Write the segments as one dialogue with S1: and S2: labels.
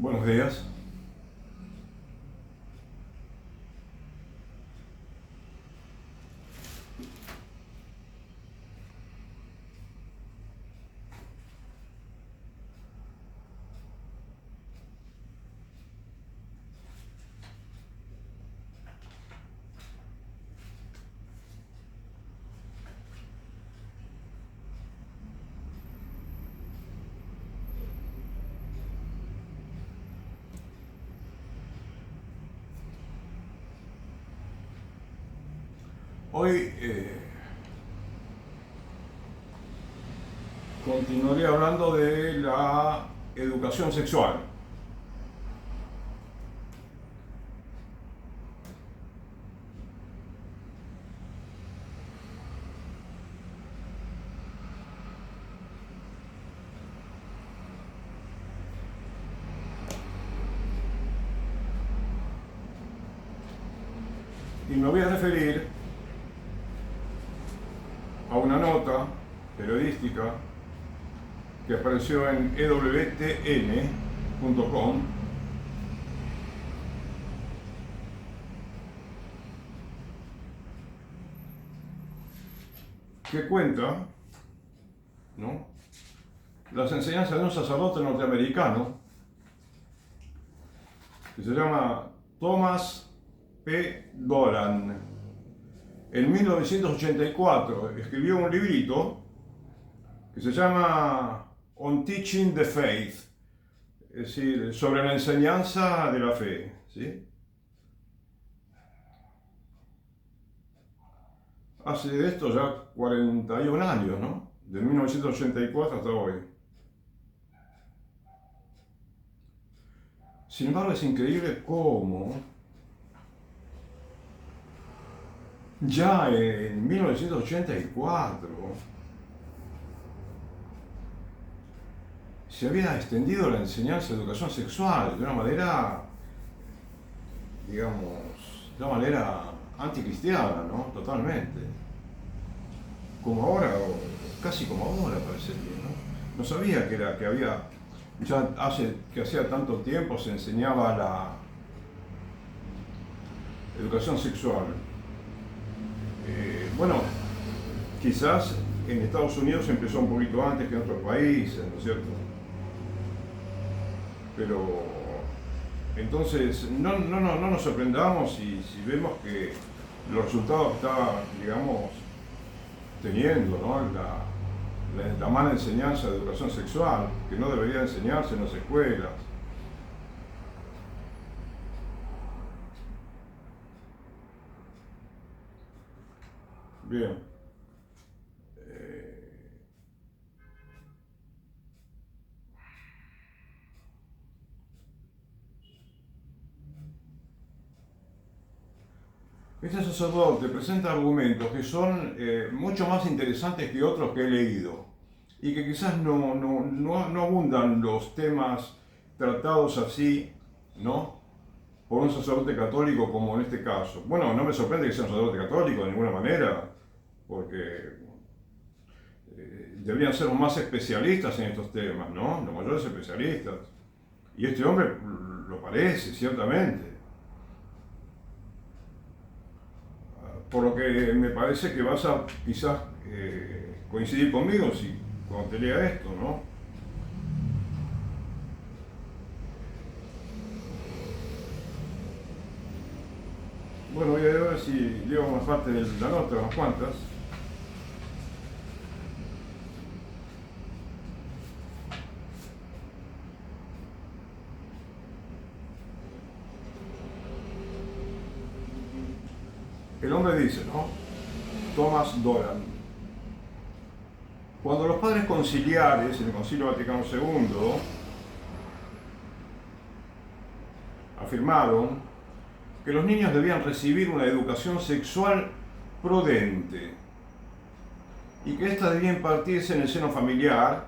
S1: Buenos días. Hoy continuaré hablando de la educación sexual. Y me voy a referir a una nota periodística que apareció en ewtn.com que cuenta, ¿no?, las enseñanzas de un sacerdote norteamericano que se llama Thomas P. Dolan. En 1984 escribió un librito que se llama On Teaching the Faith, es decir, sobre la enseñanza de la fe, ¿sí? Hace de esto ya 41 años, ¿no? De 1984 hasta hoy. Sin embargo, es increíble cómo ya en 1984 se había extendido la enseñanza de educación sexual de una manera, digamos, de una manera anticristiana, ¿no? Totalmente. Como ahora, o casi como ahora parecería, ¿no? No sabía que había, ya hacía tanto tiempo se enseñaba la educación sexual. Bueno, quizás en Estados Unidos empezó un poquito antes que en otros países, ¿no es cierto? Pero entonces no nos sorprendamos si vemos que los resultados que está, digamos, teniendo, ¿no?, la mala enseñanza de educación sexual, que no debería enseñarse en las escuelas. Bien. Este sacerdote presenta argumentos que son mucho más interesantes que otros que he leído y que quizás no abundan los temas tratados así, ¿no?, por un sacerdote católico como en este caso. Bueno, no me sorprende que sea un sacerdote católico de ninguna manera, porque deberían ser más especialistas en estos temas, ¿no?, los mayores especialistas. Y este hombre lo parece, ciertamente. Por lo que me parece que vas a quizás coincidir conmigo cuando te lea esto, ¿no? Bueno, voy a ver si leo una parte de la nota, unas cuantas. El hombre dice, ¿no?, Thomas Dolan: cuando los padres conciliares en el Concilio Vaticano II afirmaron que los niños debían recibir una educación sexual prudente y que ésta debía impartirse en el seno familiar,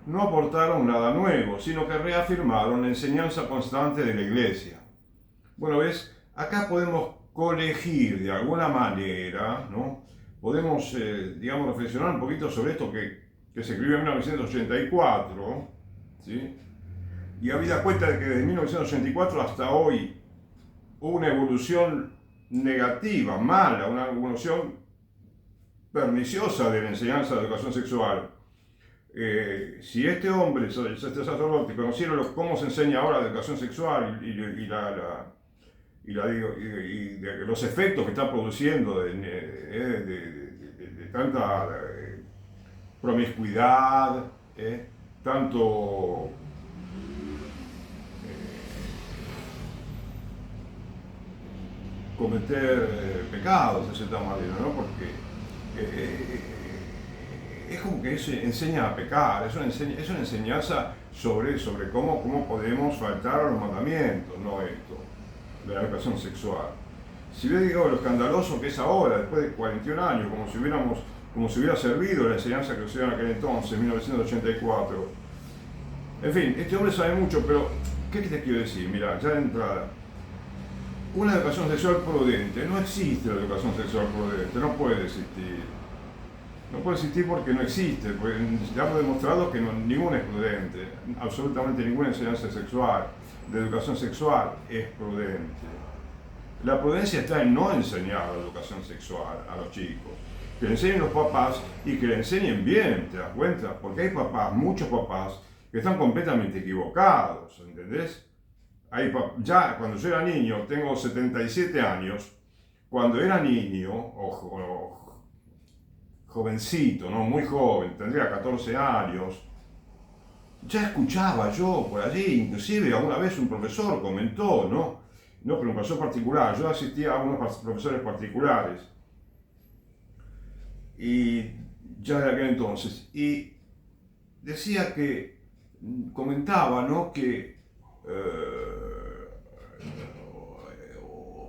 S1: no aportaron nada nuevo, sino que reafirmaron la enseñanza constante de la Iglesia. Bueno, ves, acá podemos colegir de alguna manera, ¿no? Podemos, digamos, reflexionar un poquito sobre esto que se escribió en 1984, ¿sí?, Y habida cuenta de que desde 1984 hasta hoy hubo una evolución negativa, mala, una evolución perniciosa de la enseñanza de educación sexual. Si este hombre, este sacerdote, conociera cómo se enseña ahora la educación sexual y los efectos que está produciendo de tanta promiscuidad, tanto cometer pecados de cierta manera, ¿no? Porque es como que enseña a pecar, es una enseñanza sobre cómo podemos faltar a los mandamientos, no esto, de la educación sexual. Si ve, digo, lo escandaloso que es ahora, después de 41 años, como si hubiera servido la enseñanza que usaba en aquel entonces, 1984. En fin, este hombre sabe mucho, pero ¿qué te quiero decir? Mira, ya de entrada, una educación sexual prudente, no existe la educación sexual prudente, no puede existir. No puede existir porque no existe, porque ya hemos demostrado que ninguna es prudente, absolutamente ninguna enseñanza sexual, de educación sexual es prudente. La prudencia está en no enseñar la educación sexual a los chicos, que le enseñen los papás y que le enseñen bien, ¿te das cuenta? Porque hay papás, muchos papás, que están completamente equivocados, ¿entendés? Ya cuando yo era niño, tengo 77 años, cuando era niño, jovencito, ¿no? Muy joven, tendría 14 años, ya escuchaba yo por allí, inclusive alguna vez un profesor comentó, ¿no? No, pero un profesor particular, yo asistía a unos profesores particulares, y ya de aquel entonces, y decía que, comentaba, ¿no? Que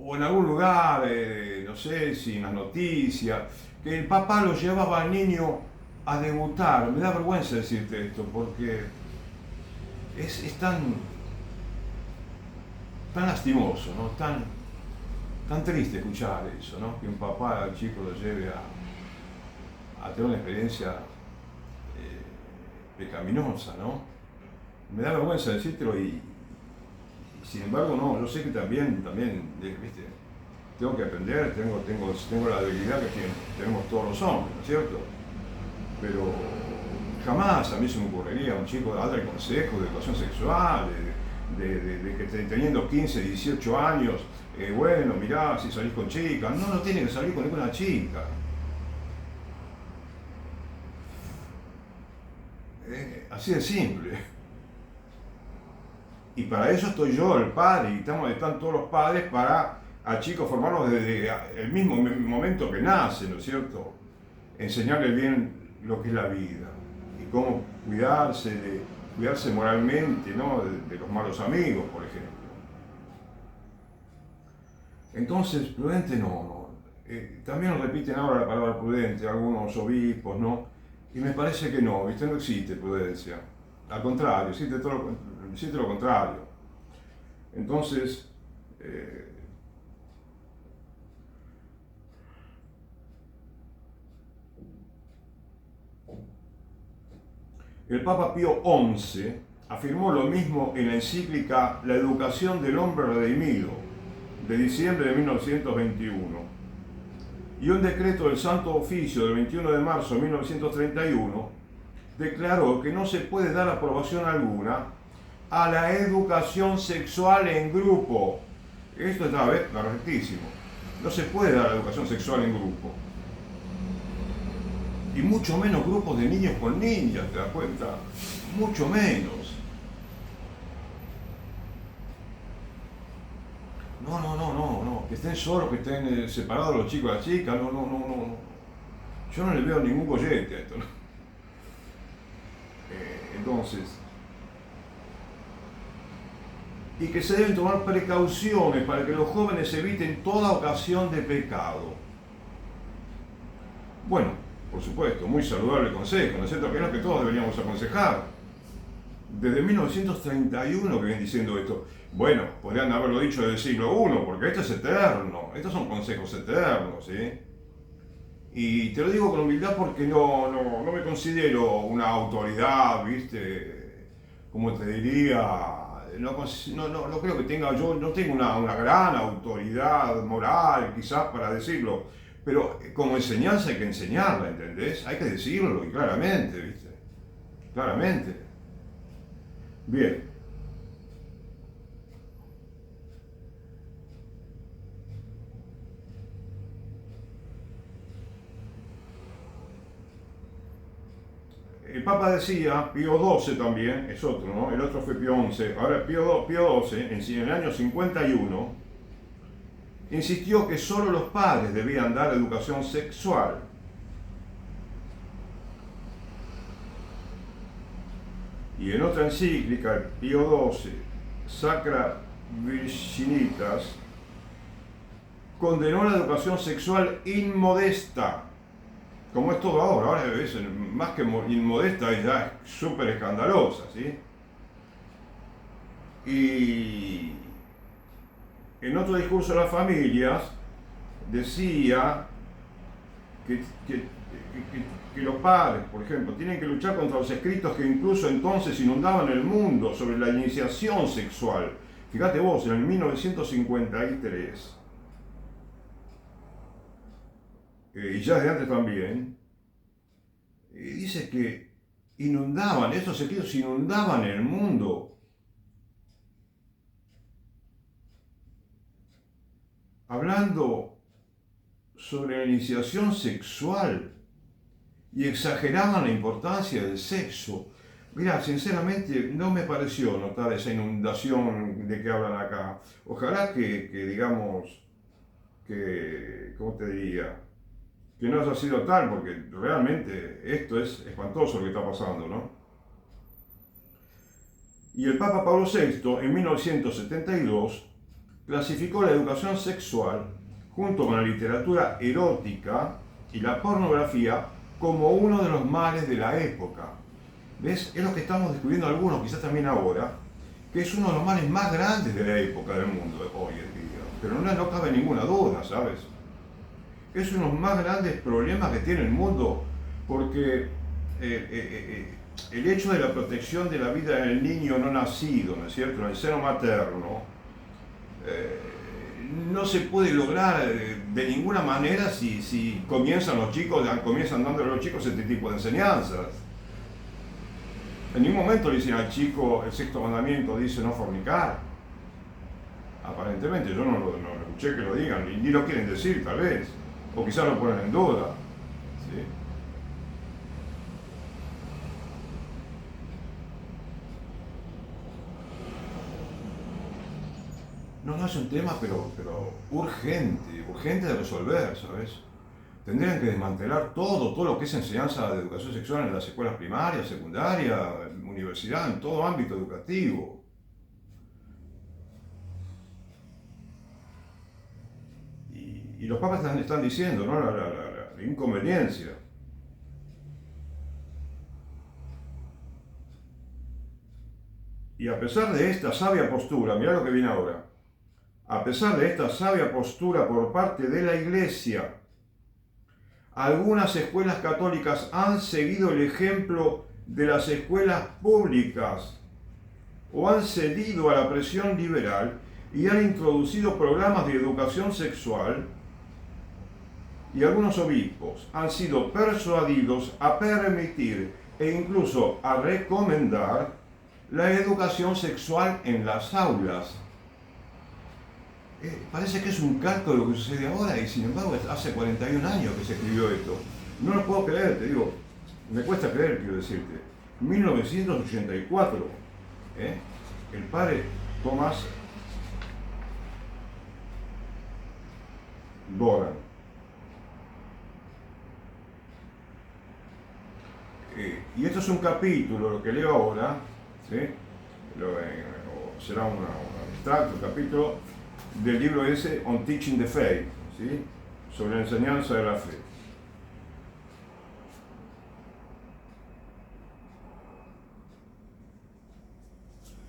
S1: o en algún lugar, no sé si en las noticias, que el papá lo llevaba al niño a debutar. Me da vergüenza decirte esto porque es tan lastimoso, ¿no? Tan triste escuchar eso, ¿no? Que un papá al chico lo lleve a tener una experiencia pecaminosa, ¿no? Me da vergüenza decírtelo y sin embargo no, yo sé que también, ¿viste? Tengo que aprender, tengo la debilidad que tenemos todos los hombres, ¿no es cierto? Pero jamás a mí se me ocurriría a un chico darle consejo de educación sexual, de que teniendo 15, 18 años, bueno, mirá, si salís con chicas, no tiene que salir con ninguna chica. Así de simple. Y para eso estoy yo, el padre, y están todos los padres para a chicos formarlos desde el mismo momento que nacen, ¿no es cierto? Enseñarles bien lo que es la vida y cómo cuidarse moralmente, ¿no? de los malos amigos, por ejemplo. Entonces, prudente no. También repiten ahora la palabra prudente algunos obispos, ¿no? Y me parece que no, ¿viste? No existe prudencia. Al contrario, existe lo contrario. Entonces, el Papa Pío XI afirmó lo mismo en la encíclica La educación del hombre redimido, de diciembre de 1921. Y un decreto del Santo Oficio del 21 de marzo de 1931 declaró que no se puede dar aprobación alguna a la educación sexual en grupo. Esto está correctísimo. No se puede dar educación sexual en grupo. Y mucho menos grupos de niños con niñas, ¿te das cuenta? Mucho menos. No. Que estén solos, que estén separados los chicos y las chicas, no. Yo no le veo ningún bollete a esto, ¿no? Entonces, y que se deben tomar precauciones para que los jóvenes eviten toda ocasión de pecado. Bueno, por supuesto, muy saludable consejo, ¿no es cierto? Que es lo que todos deberíamos aconsejar. Desde 1931 que vienen diciendo esto. Bueno, podrían haberlo dicho desde el siglo I, porque esto es eterno, estos son consejos eternos, ¿sí? Y te lo digo con humildad porque no me considero una autoridad, ¿viste? Como te diría, no creo que tenga, yo no tengo una gran autoridad moral quizás para decirlo, pero como enseñanza hay que enseñarla, ¿entendés? Hay que decirlo y claramente, ¿viste? Claramente. Bien. El Papa decía, Pío XII también, es otro, ¿no? El otro fue Pío XI. Ahora Pío XII, en el año 51, insistió que solo los padres debían dar educación sexual. Y en otra encíclica, Pío XII, Sacra Virginitas, condenó la educación sexual inmodesta, como es todo ahora es más que inmodesta, es ya súper escandalosa, ¿sí? Y en otro discurso de las familias decía que los padres, por ejemplo, tienen que luchar contra los escritos que incluso entonces inundaban el mundo sobre la iniciación sexual. Fíjate vos, en el 1953, y ya de antes también, dice que estos escritos inundaban el mundo, hablando sobre la iniciación sexual y exageraban la importancia del sexo. Mira, sinceramente no me pareció notar esa inundación de que hablan acá. Ojalá que digamos, ¿cómo te diría? Que no haya sido tal, porque realmente esto es espantoso lo que está pasando, ¿no? Y el Papa Pablo VI, en 1972, clasificó la educación sexual, junto con la literatura erótica y la pornografía, como uno de los males de la época. ¿Ves? Es lo que estamos descubriendo algunos, quizás también ahora, que es uno de los males más grandes de la época del mundo hoy en día. Pero no cabe ninguna duda, ¿sabes? Es uno de los más grandes problemas que tiene el mundo, porque el hecho de la protección de la vida del niño no nacido, ¿no es cierto?, en el seno materno, no se puede lograr de ninguna manera si comienzan dándole a los chicos este tipo de enseñanzas. En ningún momento le dicen al chico, el sexto mandamiento dice no fornicar. Aparentemente, yo no escuché que lo digan, ni lo quieren decir tal vez, o quizás lo ponen en duda. ¿Sí? No es un tema, pero urgente de resolver, ¿sabes? Tendrían que desmantelar todo lo que es enseñanza de educación sexual en las escuelas primarias, secundarias, universidad, en todo ámbito educativo. Y los papas están diciendo, ¿no?, la inconveniencia. Y a pesar de esta sabia postura, mirá lo que viene ahora, a pesar de esta sabia postura por parte de la Iglesia, algunas escuelas católicas han seguido el ejemplo de las escuelas públicas o han cedido a la presión liberal y han introducido programas de educación sexual, y algunos obispos han sido persuadidos a permitir e incluso a recomendar la educación sexual en las aulas. Parece que es un calco de lo que sucede ahora, y sin embargo hace 41 años que se escribió esto. No lo puedo creer, te digo, me cuesta creer, quiero decirte. 1984, el padre Tomás Doran. Y esto es un capítulo, lo que leo ahora, ¿sí? Será un extracto, un capítulo del libro ese, On Teaching the Faith, ¿sí?, sobre la enseñanza de la fe.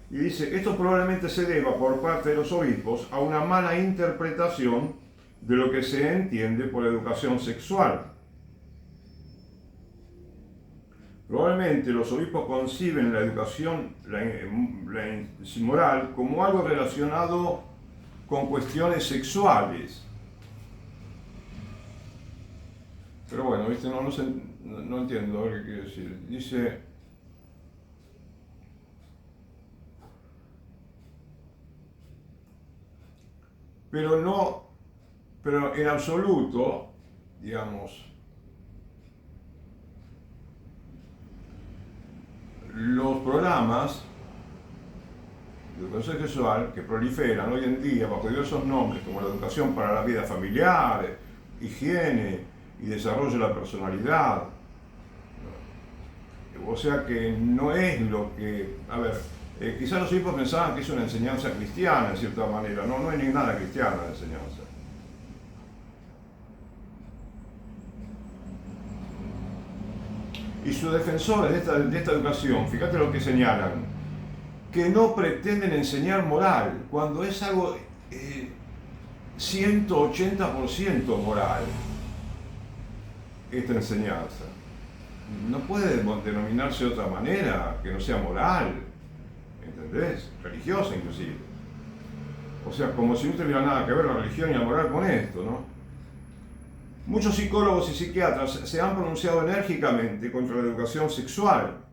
S1: Y dice, esto probablemente se deba por parte de los obispos a una mala interpretación de lo que se entiende por educación sexual. Probablemente los obispos conciben la educación moral como algo relacionado con cuestiones sexuales. Pero bueno, ¿viste? No entiendo qué quiere decir. Dice, pero en absoluto, digamos, los programas de educación sexual que proliferan hoy en día bajo diversos nombres, como la educación para la vida familiar, higiene y desarrollo de la personalidad. O sea que no es lo que, a ver, quizás los hijos pensaban que es una enseñanza cristiana en cierta manera. No hay ni nada cristiana de enseñanza. Y sus defensores de esta educación, fíjate lo que señalan, que no pretenden enseñar moral, cuando es algo 180% moral, esta enseñanza. No puede denominarse de otra manera que no sea moral, ¿entendés? Religiosa inclusive. O sea, como si no tuviera nada que ver la religión y la moral con esto, ¿no? Muchos psicólogos y psiquiatras se han pronunciado enérgicamente contra la educación sexual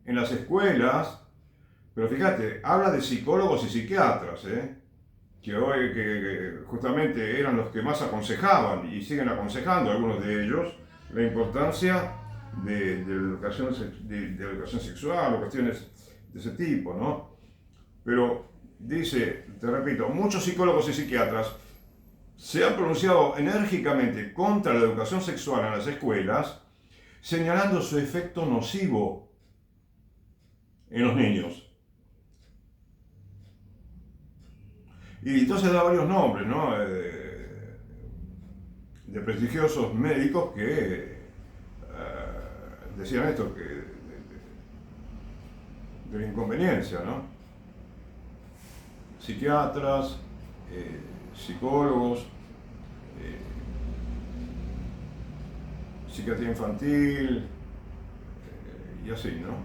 S1: en las escuelas, pero fíjate, habla de psicólogos y psiquiatras, que hoy que justamente eran los que más aconsejaban y siguen aconsejando, algunos de ellos, la importancia de la educación sexual o cuestiones de ese tipo, ¿no? Pero dice, te repito, muchos psicólogos y psiquiatras se han pronunciado enérgicamente contra la educación sexual en las escuelas, señalando su efecto nocivo en los niños. Y entonces da varios nombres, ¿no? De prestigiosos médicos que decían esto, de la inconveniencia, ¿no? Psiquiatras, psicólogos, psiquiatría infantil, y así, ¿no?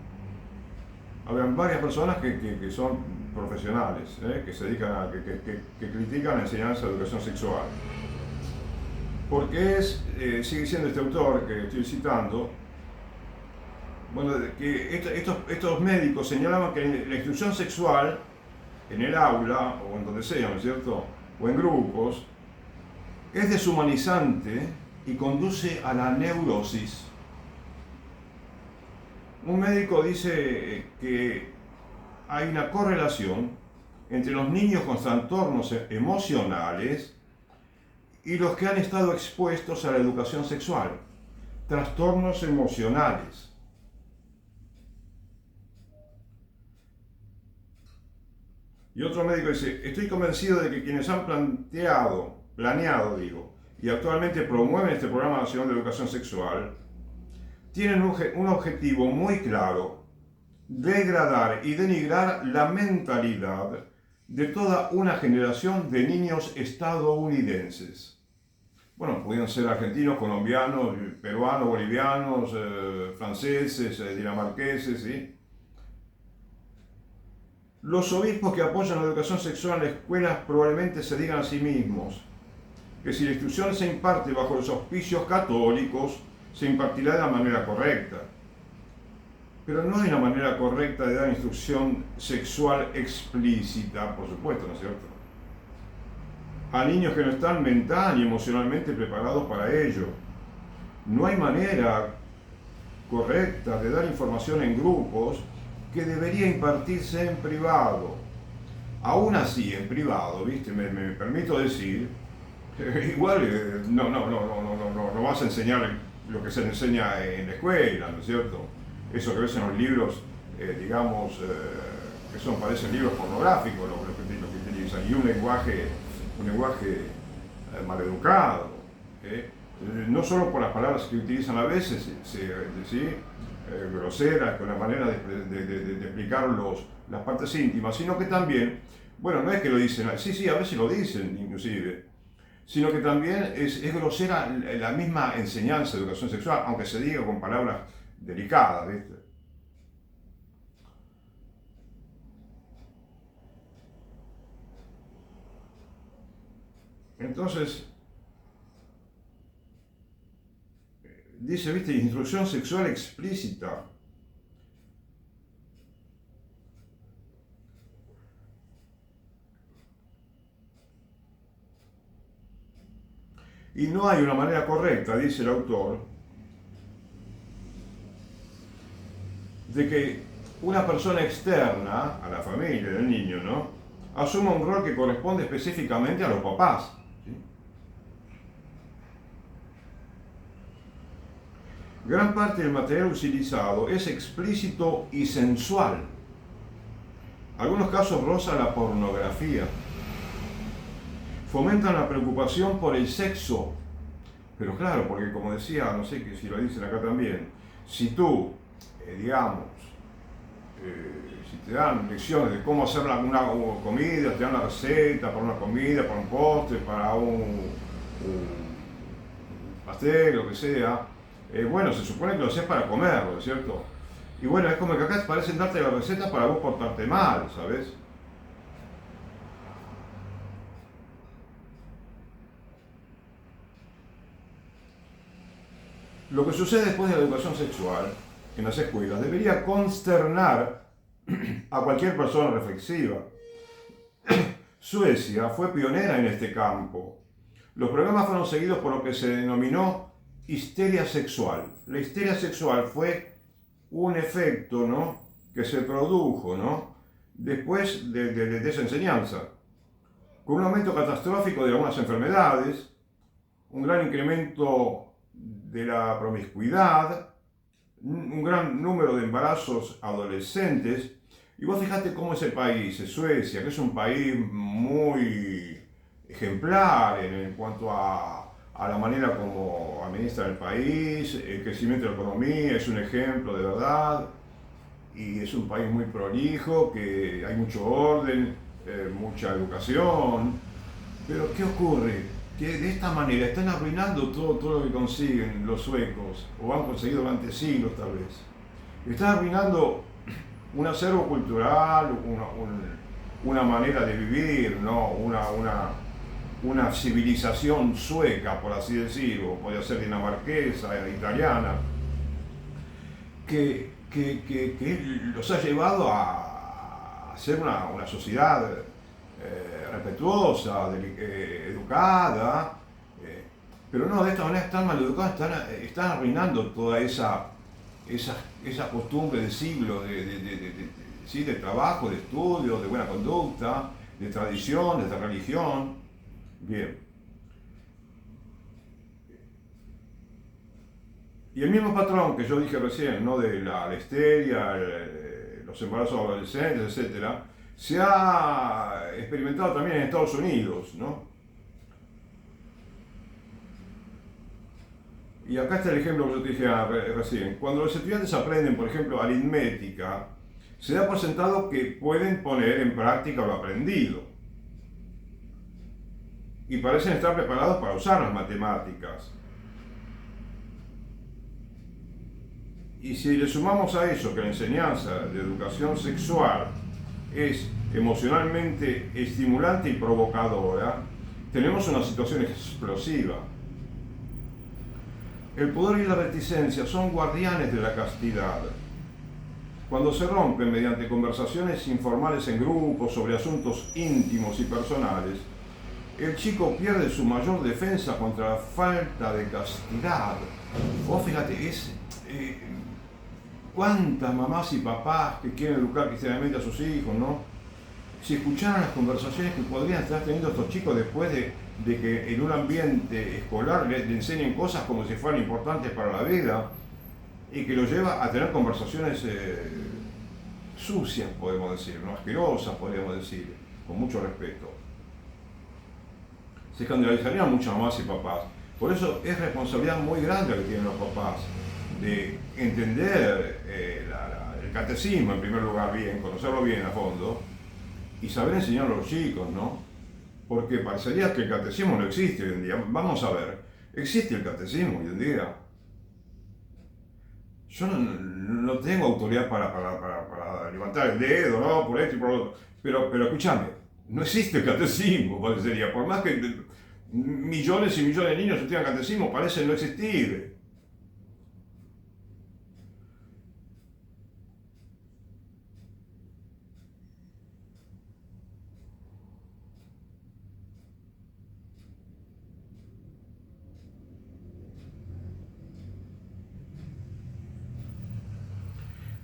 S1: Habían varias personas que son profesionales, que se dedican a, que critican la enseñanza de educación sexual. Porque sigue siendo este autor que estoy citando, bueno, que estos médicos señalaban que la instrucción sexual en el aula, o en donde sea, ¿no es cierto?, o en grupos, es deshumanizante y conduce a la neurosis. Un médico dice que hay una correlación entre los niños con trastornos emocionales y los que han estado expuestos a la educación sexual. Trastornos emocionales. Y otro médico dice, estoy convencido de que quienes han planeado, y actualmente promueven este programa nacional de educación sexual, tienen un objetivo muy claro: degradar y denigrar la mentalidad de toda una generación de niños estadounidenses. Bueno, pudieron ser argentinos, colombianos, peruanos, bolivianos, franceses, dinamarqueses, ¿sí? Los obispos que apoyan la educación sexual en las escuelas probablemente se digan a sí mismos que si la instrucción se imparte bajo los auspicios católicos, se impartirá de la manera correcta. Pero no hay una manera correcta de dar instrucción sexual explícita, por supuesto, ¿no es cierto?, a niños que no están mental y emocionalmente preparados para ello. No hay manera correcta de dar información en grupos que debería impartirse en privado. Aún así, en privado, ¿viste? Me permito decir, igual no vas a enseñar lo que se enseña en la escuela, ¿no es cierto? Eso que ves en los libros, que parecen libros pornográficos, lo que utilizan, y un lenguaje maleducado, no solo por las palabras que utilizan a veces, ¿sí? Groseras, con la manera de explicar las partes íntimas, sino que también, bueno, no es que lo dicen, sí, a veces lo dicen inclusive, sino que también es grosera la misma enseñanza de educación sexual, aunque se diga con palabras delicadas, ¿viste? Entonces, dice, ¿viste? Instrucción sexual explícita. Y no hay una manera correcta, dice el autor, de que una persona externa a la familia del niño, ¿no?, asuma un rol que corresponde específicamente a los papás. ¿Sí? Gran parte del material utilizado es explícito y sensual. Algunos casos roza la pornografía. Fomentan la preocupación por el sexo. Pero claro, porque como decía, no sé si lo dicen acá también, si tú, digamos, si te dan lecciones de cómo hacer una comida, te dan la receta para una comida, para un postre, para un pastel, lo que sea, bueno, se supone que lo haces para comerlo, ¿no es cierto? Y bueno, es como que acá parecen darte la receta para vos portarte mal, ¿sabes? Lo que sucede después de la educación sexual en las escuelas debería consternar a cualquier persona reflexiva. Suecia fue pionera en este campo. Los programas fueron seguidos por lo que se denominó histeria sexual. La histeria sexual fue un efecto, ¿no?, que se produjo, ¿no?, después de esa enseñanza, con un aumento catastrófico de algunas enfermedades, un gran incremento de la promiscuidad, un gran número de embarazos adolescentes. Y vos fijate cómo ese país, Suecia, que es un país muy ejemplar en cuanto a la manera como administra el país, el crecimiento de la economía, es un ejemplo de verdad, y es un país muy prolijo, que hay mucho orden, mucha educación. Pero ¿qué ocurre? Que de esta manera están arruinando todo lo que consiguen los suecos, o han conseguido durante siglos tal vez. Están arruinando un acervo cultural, una manera de vivir, ¿no?, una civilización sueca, por así decirlo, podría ser dinamarquesa, italiana, que los ha llevado a ser una sociedad respetuosa, educada, pero no, de esta manera están maleducados, están arruinando toda esa costumbre de siglos ¿sí?, de trabajo, de estudio, de buena conducta, de tradición, de religión. Bien. Y el mismo patrón que yo dije recién, ¿no?, de la histeria, los embarazos adolescentes, etc., se ha experimentado también en Estados Unidos, ¿no? Y acá está el ejemplo que yo te dije recién. Cuando los estudiantes aprenden, por ejemplo, aritmética, se da por sentado que pueden poner en práctica lo aprendido. Y parecen estar preparados para usar las matemáticas. Y si le sumamos a eso que la enseñanza de educación sexual es emocionalmente estimulante y provocadora, tenemos una situación explosiva. El pudor y la reticencia son guardianes de la castidad. Cuando se rompen mediante conversaciones informales en grupos sobre asuntos íntimos y personales, el chico pierde su mayor defensa contra la falta de castidad. Vos fíjate, cuántas mamás y papás que quieren educar cristianamente a sus hijos, ¿no? Si escucharan las conversaciones que podrían estar teniendo estos chicos después de que en un ambiente escolar le enseñen cosas como si fueran importantes para la vida, y que los lleva a tener conversaciones sucias, podemos decir, ¿no?, asquerosas, podríamos decir, con mucho respeto. Se escandalizarían muchas mamás y papás. Por eso es responsabilidad muy grande que tienen los papás de entender el catecismo en primer lugar bien, conocerlo bien a fondo, y saber enseñarlo a los chicos, ¿no? Porque parecería que el catecismo no existe hoy en día. Vamos a ver, ¿existe el catecismo hoy en día? Yo no tengo autoridad para levantar el dedo, ¿no? Por esto y por lo otro. Pero escúchame, no existe el catecismo, parecería. Por más que millones y millones de niños estudian catecismo, parece no existir.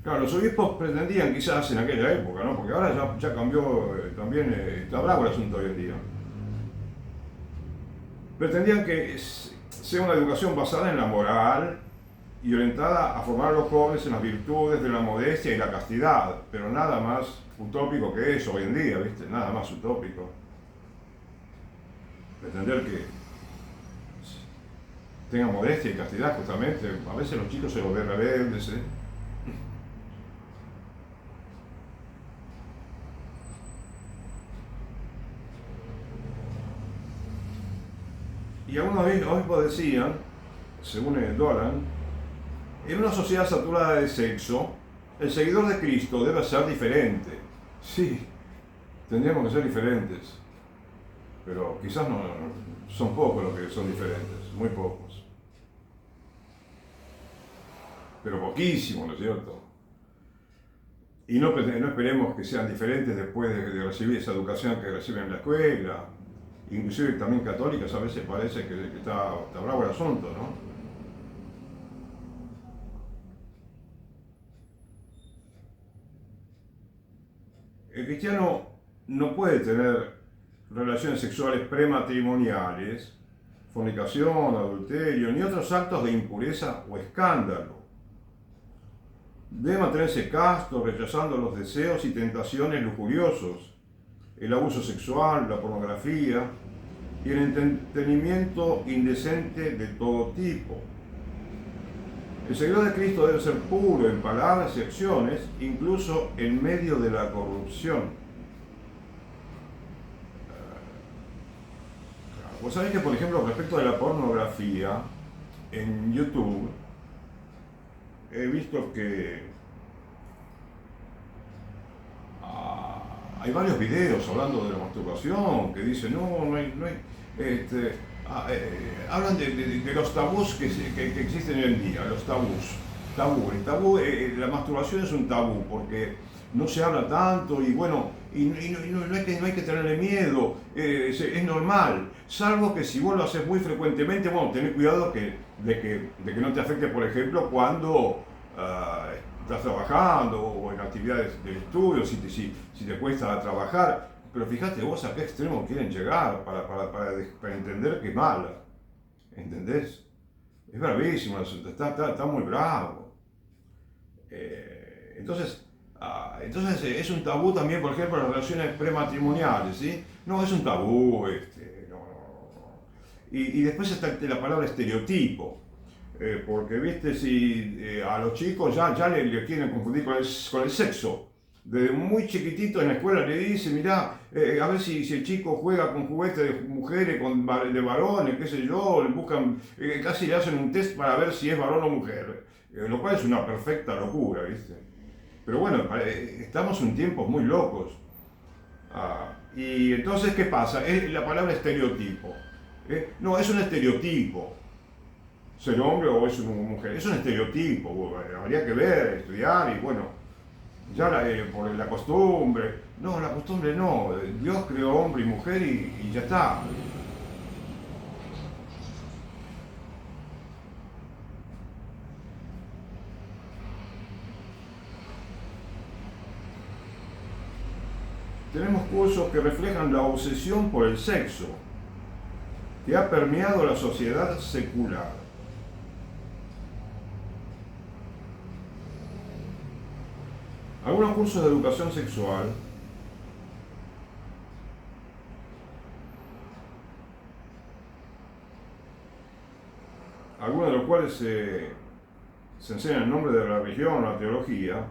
S1: Claro, los obispos pretendían quizás en aquella época, ¿no? Porque ahora ya cambió, también está bravo el asunto hoy en día. Pretendían que sea una educación basada en la moral y orientada a formar a los jóvenes en las virtudes de la modestia y la castidad, pero nada más utópico que eso hoy en día, ¿viste? Nada más utópico. Pretender que tengan modestia y castidad, justamente, a veces los chicos se los ven rebeldes, ¿eh? Y algunos obispos decían, según el Dolan, en una sociedad saturada de sexo, el seguidor de Cristo debe ser diferente. Sí, tendríamos que ser diferentes, pero quizás no, son pocos los que son diferentes, muy pocos. Pero poquísimos, ¿no es cierto? Y no esperemos que sean diferentes después de recibir esa educación que reciben en la escuela. Inclusive también católicas a veces parece que está bravo el asunto, ¿no? El cristiano no puede tener relaciones sexuales prematrimoniales, fornicación, adulterio, ni otros actos de impureza o escándalo. Debe mantenerse casto, rechazando los deseos y tentaciones lujuriosos, el abuso sexual, la pornografía y el entretenimiento indecente de todo tipo. El seguidor de Cristo debe ser puro en palabras y acciones, incluso en medio de la corrupción. Vos sabés que, por ejemplo, respecto de la pornografía, en YouTube he visto que hay varios videos hablando de la masturbación, que dicen, no hay, hablan de los tabús que existen hoy en día, los tabús. El tabú, la masturbación es un tabú, porque no se habla tanto y bueno, no hay que tenerle miedo, es normal, salvo que si vos lo haces muy frecuentemente, bueno, tenés cuidado de que no te afecte, por ejemplo, cuando estás trabajando o en actividades del estudio, si te cuesta trabajar. Pero fíjate vos a qué extremo quieren llegar para entender que es mala. ¿Entendés? Es bravísimo el asunto, está muy bravo. Entonces es un tabú también, por ejemplo, las relaciones prematrimoniales, ¿sí? No, es un tabú, no. Y después está la palabra estereotipo. Porque, viste, si a los chicos ya le quieren confundir con el sexo. Desde muy chiquitito en la escuela le dicen, mirá, a ver si el chico juega con juguetes de mujeres, de varones, qué sé yo, le buscan, casi le hacen un test para ver si es varón o mujer, lo cual es una perfecta locura, ¿viste? Pero bueno, estamos en tiempos muy locos. Y entonces, ¿qué pasa? Es la palabra estereotipo. No, es un estereotipo. Ser hombre o es una mujer, es un estereotipo, habría que ver, estudiar y bueno, ya por la costumbre, no, la costumbre no, Dios creó hombre y mujer y ya está. Tenemos cursos que reflejan la obsesión por el sexo, que ha permeado la sociedad secular. Algunos cursos de educación sexual algunos de los cuales se enseñan en nombre de la religión o la teología,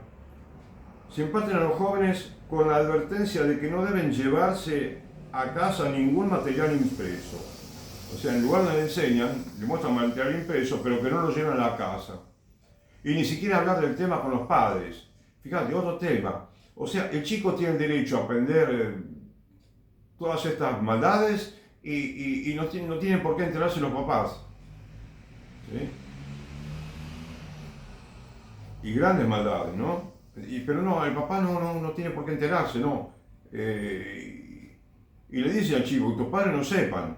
S1: se imparten a los jóvenes con la advertencia de que no deben llevarse a casa ningún material impreso. O sea, en lugar de le enseñan, le muestran material impreso, pero que no lo lleven a la casa. y ni siquiera hablar del tema con los padres. Fíjate, otro tema. O sea, el chico tiene el derecho a aprender todas estas maldades y no tienen por qué enterarse los papás. ¿Sí? Y grandes maldades, ¿no? Pero no, el papá no tiene por qué enterarse, ¿no? Y le dice al chico, que tus padres no sepan.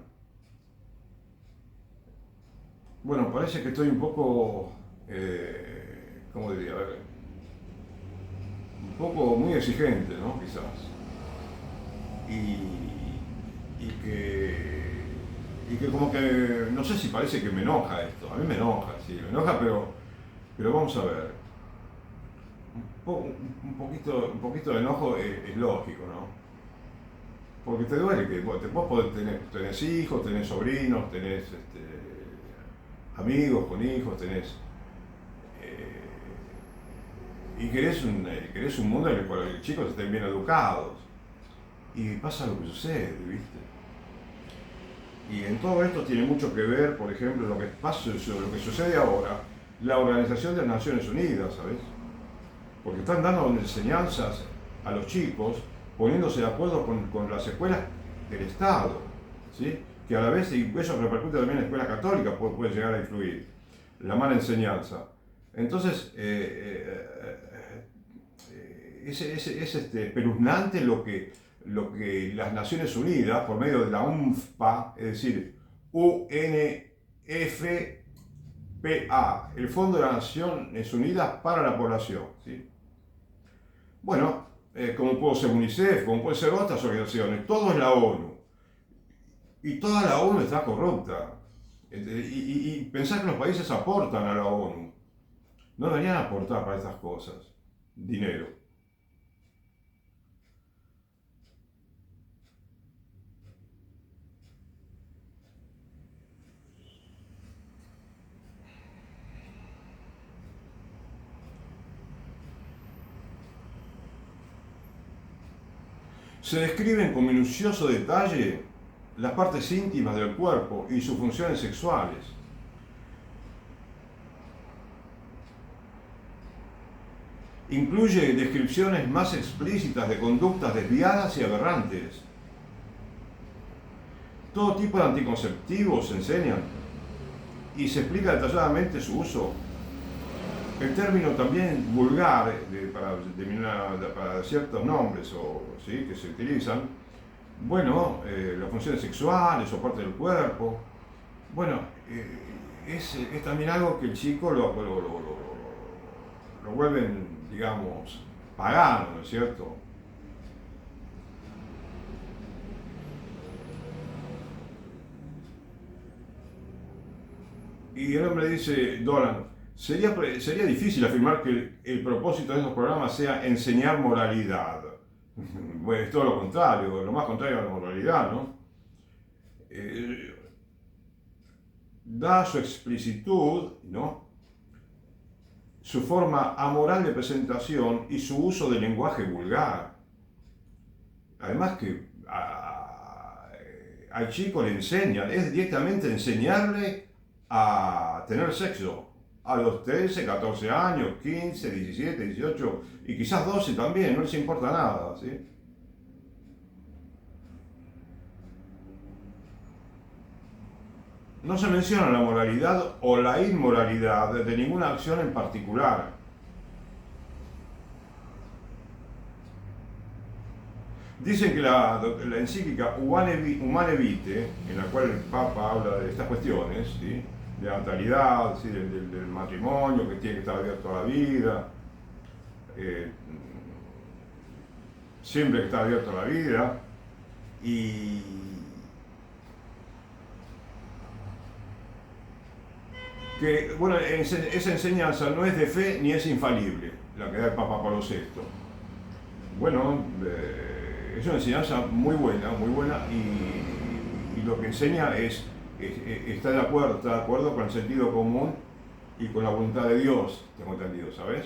S1: Bueno, parece que estoy un poco, ¿cómo diría? A ver, un poco muy exigente, ¿no? Quizás. Y que como que, no sé si parece que me enoja esto. A mí me enoja, sí, me enoja, pero vamos a ver. Un poquito de enojo es lógico, ¿no? Porque te duele que vos podés tenés hijos, tenés sobrinos, tenés amigos con hijos, y querés un mundo en el cual los chicos estén bien educados. Y pasa lo que sucede, ¿viste? Y en todo esto tiene mucho que ver, por ejemplo, lo que sucede ahora, la Organización de las Naciones Unidas, ¿sabes? Porque están dando enseñanzas a los chicos, poniéndose de acuerdo con las escuelas del Estado, ¿sí? Que a la vez, y eso repercute también en escuelas católicas, puede llegar a influir, la mala enseñanza. Entonces, es espeluznante lo que las Naciones Unidas, por medio de la UNFPA, es decir, UNFPA, el Fondo de las Naciones Unidas para la Población, ¿sí? Bueno, como puede ser UNICEF, como puede ser otras organizaciones, todo es la ONU. Y toda la ONU está corrupta. Y pensar que los países aportan a la ONU. No deberían aportar para estas cosas dinero. Se describen con minucioso detalle las partes íntimas del cuerpo y sus funciones sexuales. Incluye descripciones más explícitas de conductas desviadas y aberrantes. Todo tipo de anticonceptivos se enseñan y se explica detalladamente su uso. El término también vulgar para ciertos nombres ¿sí? Que se utilizan, bueno, las funciones sexuales o parte del cuerpo, bueno, es también algo que el chico lo vuelven, digamos, pagano, ¿no es cierto? Y el hombre dice, Dolan, sería difícil afirmar que el propósito de estos programas sea enseñar moralidad. Bueno, es todo lo contrario, lo más contrario a la moralidad, ¿no? Da su explicitud, ¿no? Su forma amoral de presentación y su uso de lenguaje vulgar. Además que al chico le enseñan, es directamente enseñarle a tener sexo a los 13, 14 años, 15, 17, 18 y quizás 12 también, no les importa nada, ¿sí? No se menciona la moralidad o la inmoralidad de ninguna acción en particular. Dicen que la encíclica Humane Vitae, en la cual el Papa habla de estas cuestiones, ¿sí? De la natalidad, ¿sí? del matrimonio, que tiene que estar abierto a la vida, siempre que está abierto a la vida, y que, bueno, esa enseñanza no es de fe ni es infalible, la que da el Papa Pablo VI. Bueno, es una enseñanza muy buena, y lo que enseña está de acuerdo con el sentido común y con la voluntad de Dios, tengo entendido, ¿sabes?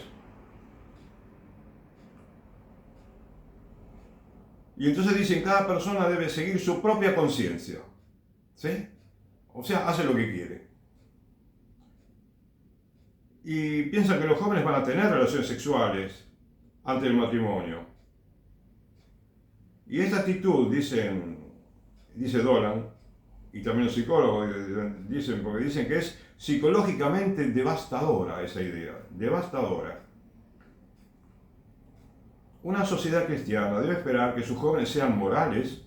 S1: Y entonces dicen, cada persona debe seguir su propia conciencia, ¿sí? O sea, hace lo que quiere. y piensan que los jóvenes van a tener relaciones sexuales antes del matrimonio. Y esta actitud, dice Dolan, y también los psicólogos dicen, porque dicen que es psicológicamente devastadora esa idea, devastadora. Una sociedad cristiana debe esperar que sus jóvenes sean morales,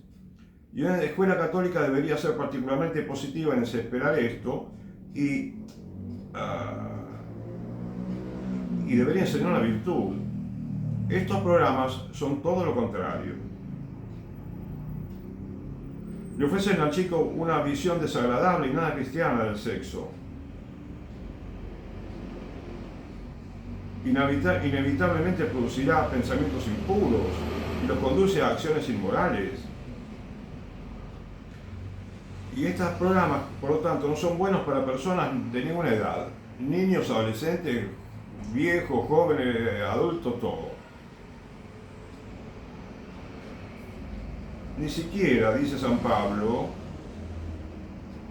S1: y una escuela católica debería ser particularmente positiva en esperar esto y, y debería enseñar la virtud. Estos programas son todo lo contrario. Le ofrecen al chico una visión desagradable y nada cristiana del sexo. Inevitablemente producirá pensamientos impuros y los conduce a acciones inmorales. Y estos programas, por lo tanto, no son buenos para personas de ninguna edad. Niños, adolescentes, viejos, jóvenes, adultos, todo. Ni siquiera, dice San Pablo,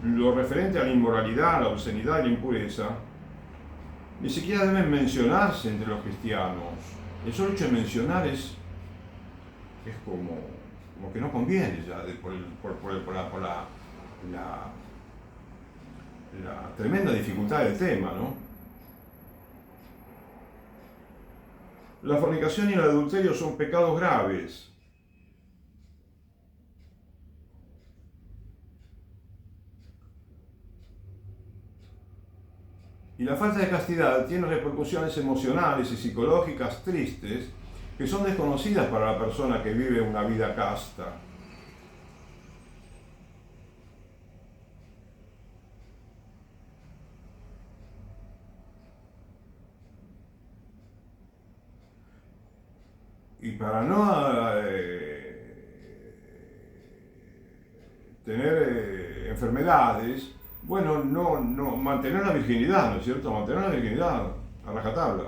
S1: lo referente a la inmoralidad, la obscenidad y la impureza, ni siquiera deben mencionarse entre los cristianos. El solo hecho de mencionar es como que no conviene ya, por la tremenda dificultad del tema, ¿no? La fornicación y el adulterio son pecados graves. Y la falta de castidad tiene repercusiones emocionales y psicológicas tristes que son desconocidas para la persona que vive una vida casta. Y para no tener enfermedades, bueno, no mantener la virginidad, ¿no es cierto? Mantener la virginidad a rajatabla.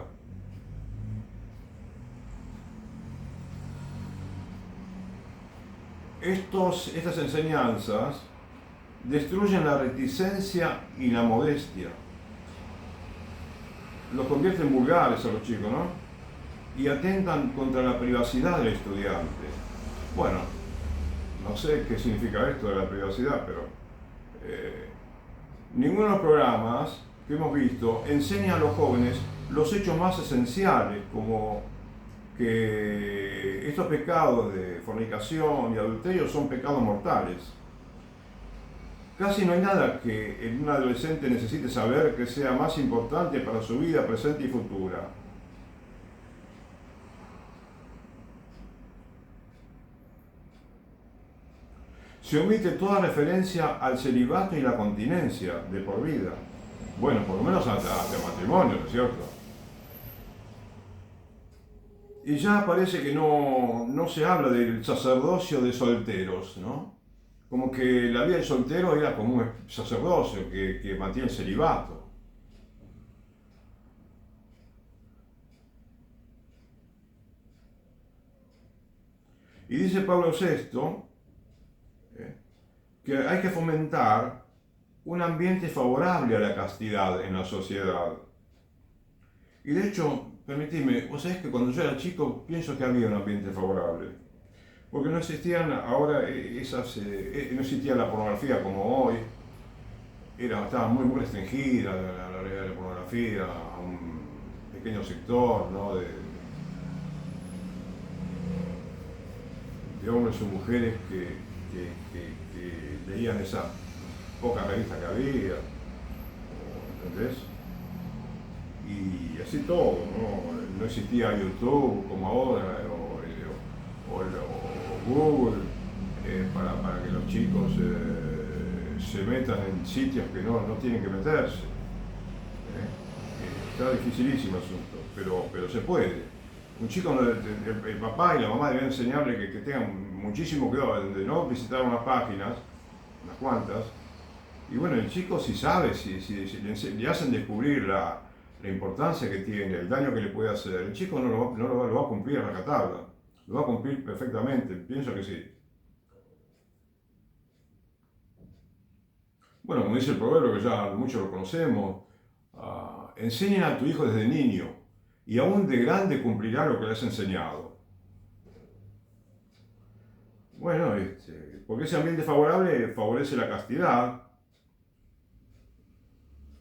S1: Estas enseñanzas destruyen la reticencia y la modestia. Los convierten vulgares a los chicos, ¿no? Y atentan contra la privacidad del estudiante. Bueno, no sé qué significa esto de la privacidad, pero ninguno de los programas que hemos visto enseña a los jóvenes los hechos más esenciales, como que estos pecados de fornicación y adulterio son pecados mortales. Casi no hay nada que un adolescente necesite saber que sea más importante para su vida presente y futura. Se omite toda referencia al celibato y la continencia de por vida. Bueno, por lo menos hasta el matrimonio, ¿no es cierto? Y ya parece que no se habla del sacerdocio de solteros, ¿no? Como que la vida del soltero era como un sacerdocio que mantiene el celibato. Y dice Pablo VI que hay que fomentar un ambiente favorable a la castidad en la sociedad. Y de hecho, permitidme, vos sabés que cuando yo era chico pienso que había un ambiente favorable. Porque no existían ahora no existía la pornografía como hoy. Estaba muy restringida la realidad de la pornografía a un pequeño sector, ¿no? de hombres o mujeres que leían esa poca revista que había, ¿entendés? Y así todo, ¿no? No existía YouTube como ahora, o Google, para que los chicos se metan en sitios que no tienen que meterse. Está dificilísimo el asunto, pero se puede. Un chico, el papá y la mamá deben enseñarle que tengan muchísimo cuidado de no visitar unas páginas, unas cuantas, y bueno, el chico si sabe, si le hacen descubrir la importancia que tiene, el daño que le puede hacer, el chico lo va a cumplir a rajatabla, lo va a cumplir perfectamente, pienso que sí. Bueno, como dice el proverbio, que ya muchos lo conocemos, enseñen a tu hijo desde niño y aún de grande cumplirá lo que le has enseñado. Bueno, porque ese ambiente favorable favorece la castidad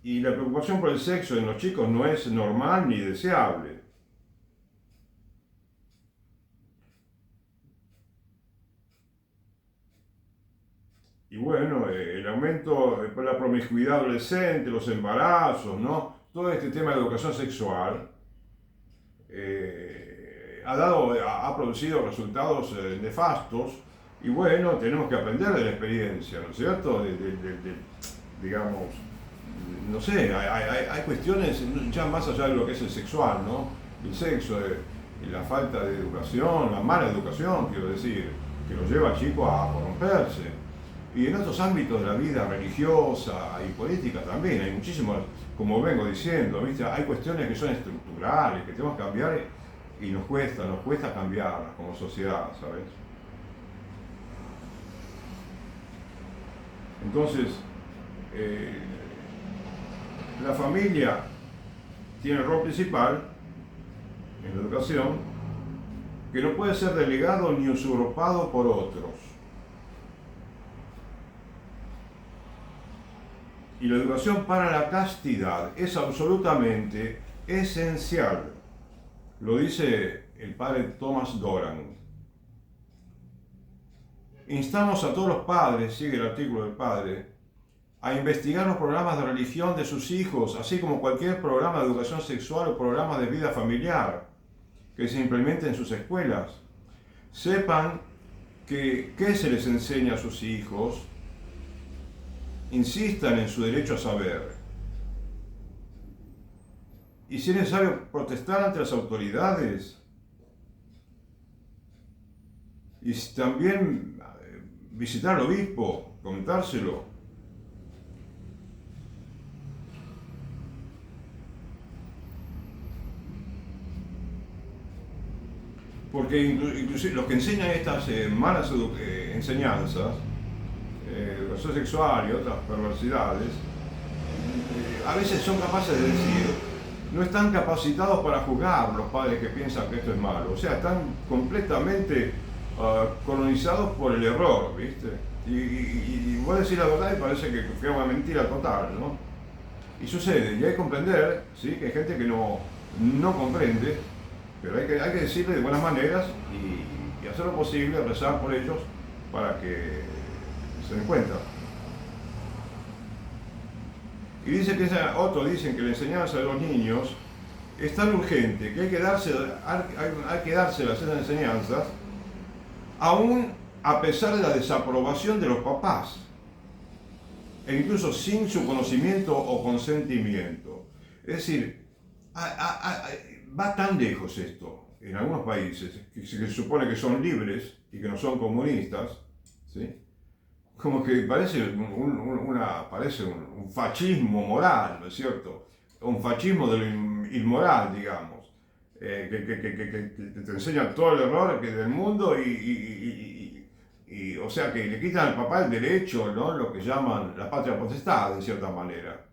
S1: y la preocupación por el sexo en los chicos no es normal ni deseable. Y bueno, el aumento de la promiscuidad adolescente, los embarazos, ¿no? Todo este tema de educación sexual ha producido resultados nefastos y bueno, tenemos que aprender de la experiencia, ¿no es cierto? Digamos, no sé, hay cuestiones ya más allá de lo que es el sexual, ¿no? El sexo, la falta de educación, la mala educación, quiero decir, que lo lleva al chico a corromperse. Y en otros ámbitos de la vida religiosa y política también, hay muchísimos, como vengo diciendo, ¿viste? Hay cuestiones que son estructurales, que tenemos que cambiar y nos cuesta cambiarlas como sociedad, ¿sabes? Entonces, la familia tiene el rol principal en la educación que no puede ser delegado ni usurpado por otros. Y la educación para la castidad es absolutamente esencial. Lo dice el padre Thomas Doran. Instamos a todos los padres, sigue el artículo del padre, a investigar los programas de religión de sus hijos, así como cualquier programa de educación sexual o programa de vida familiar que se implemente en sus escuelas. Sepan qué se les enseña a sus hijos, insistan en su derecho a saber. Y si es necesario protestar ante las autoridades, y también visitar al obispo, comentárselo. Porque inclusive los que enseñan estas malas enseñanzas, educación sexual y otras perversidades, a veces son capaces de decir, no están capacitados para juzgar los padres que piensan que esto es malo. O sea, están completamente colonizados por el error, ¿viste? Y voy a decir la verdad y parece que es una mentira total, ¿no? Y sucede, y hay que comprender, ¿sí? Que hay gente que no comprende, pero hay que decirle de buenas maneras y hacer lo posible, rezar por ellos para que se den cuenta. Y dice que dicen que la enseñanza de los niños es tan urgente que hay que dárselas esas enseñanzas aún a pesar de la desaprobación de los papás e incluso sin su conocimiento o consentimiento. Es decir, va tan lejos esto en algunos países que se supone que son libres y que no son comunistas, ¿sí? Como que parece un fascismo moral, ¿no es cierto? Un fascismo de lo inmoral, digamos, que te enseña todo el error del mundo o sea, que le quitan al papá el derecho, ¿no? Lo que llaman la patria potestad, de cierta manera.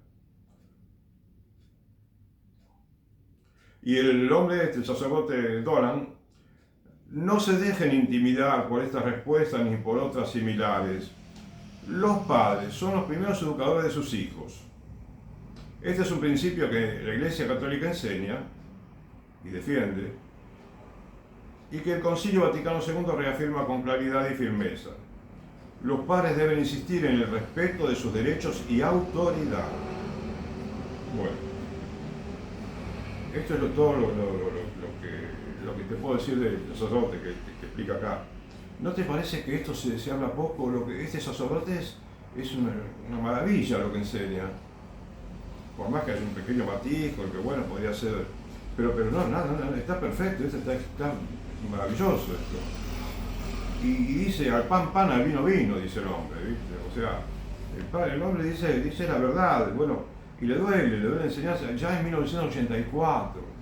S1: Y el hombre, el sacerdote Doran, no se dejen intimidar por estas respuestas ni por otras similares. Los padres son los primeros educadores de sus hijos. Este es un principio que la Iglesia Católica enseña y defiende, y que el Concilio Vaticano II reafirma con claridad y firmeza. Los padres deben insistir en el respeto de sus derechos y autoridad. Bueno, esto es todo lo que te puedo decir del sacerdote que explica acá. ¿No te parece que esto se habla poco? Este sacerdote es una maravilla lo que enseña. Por más que haya un pequeño matiz, que bueno, podría ser. Pero no, nada, está perfecto, está maravilloso esto. Y dice, al pan, al vino, dice el hombre, ¿viste? O sea, el hombre dice la verdad, bueno, y le duele enseñanza, ya en 1984.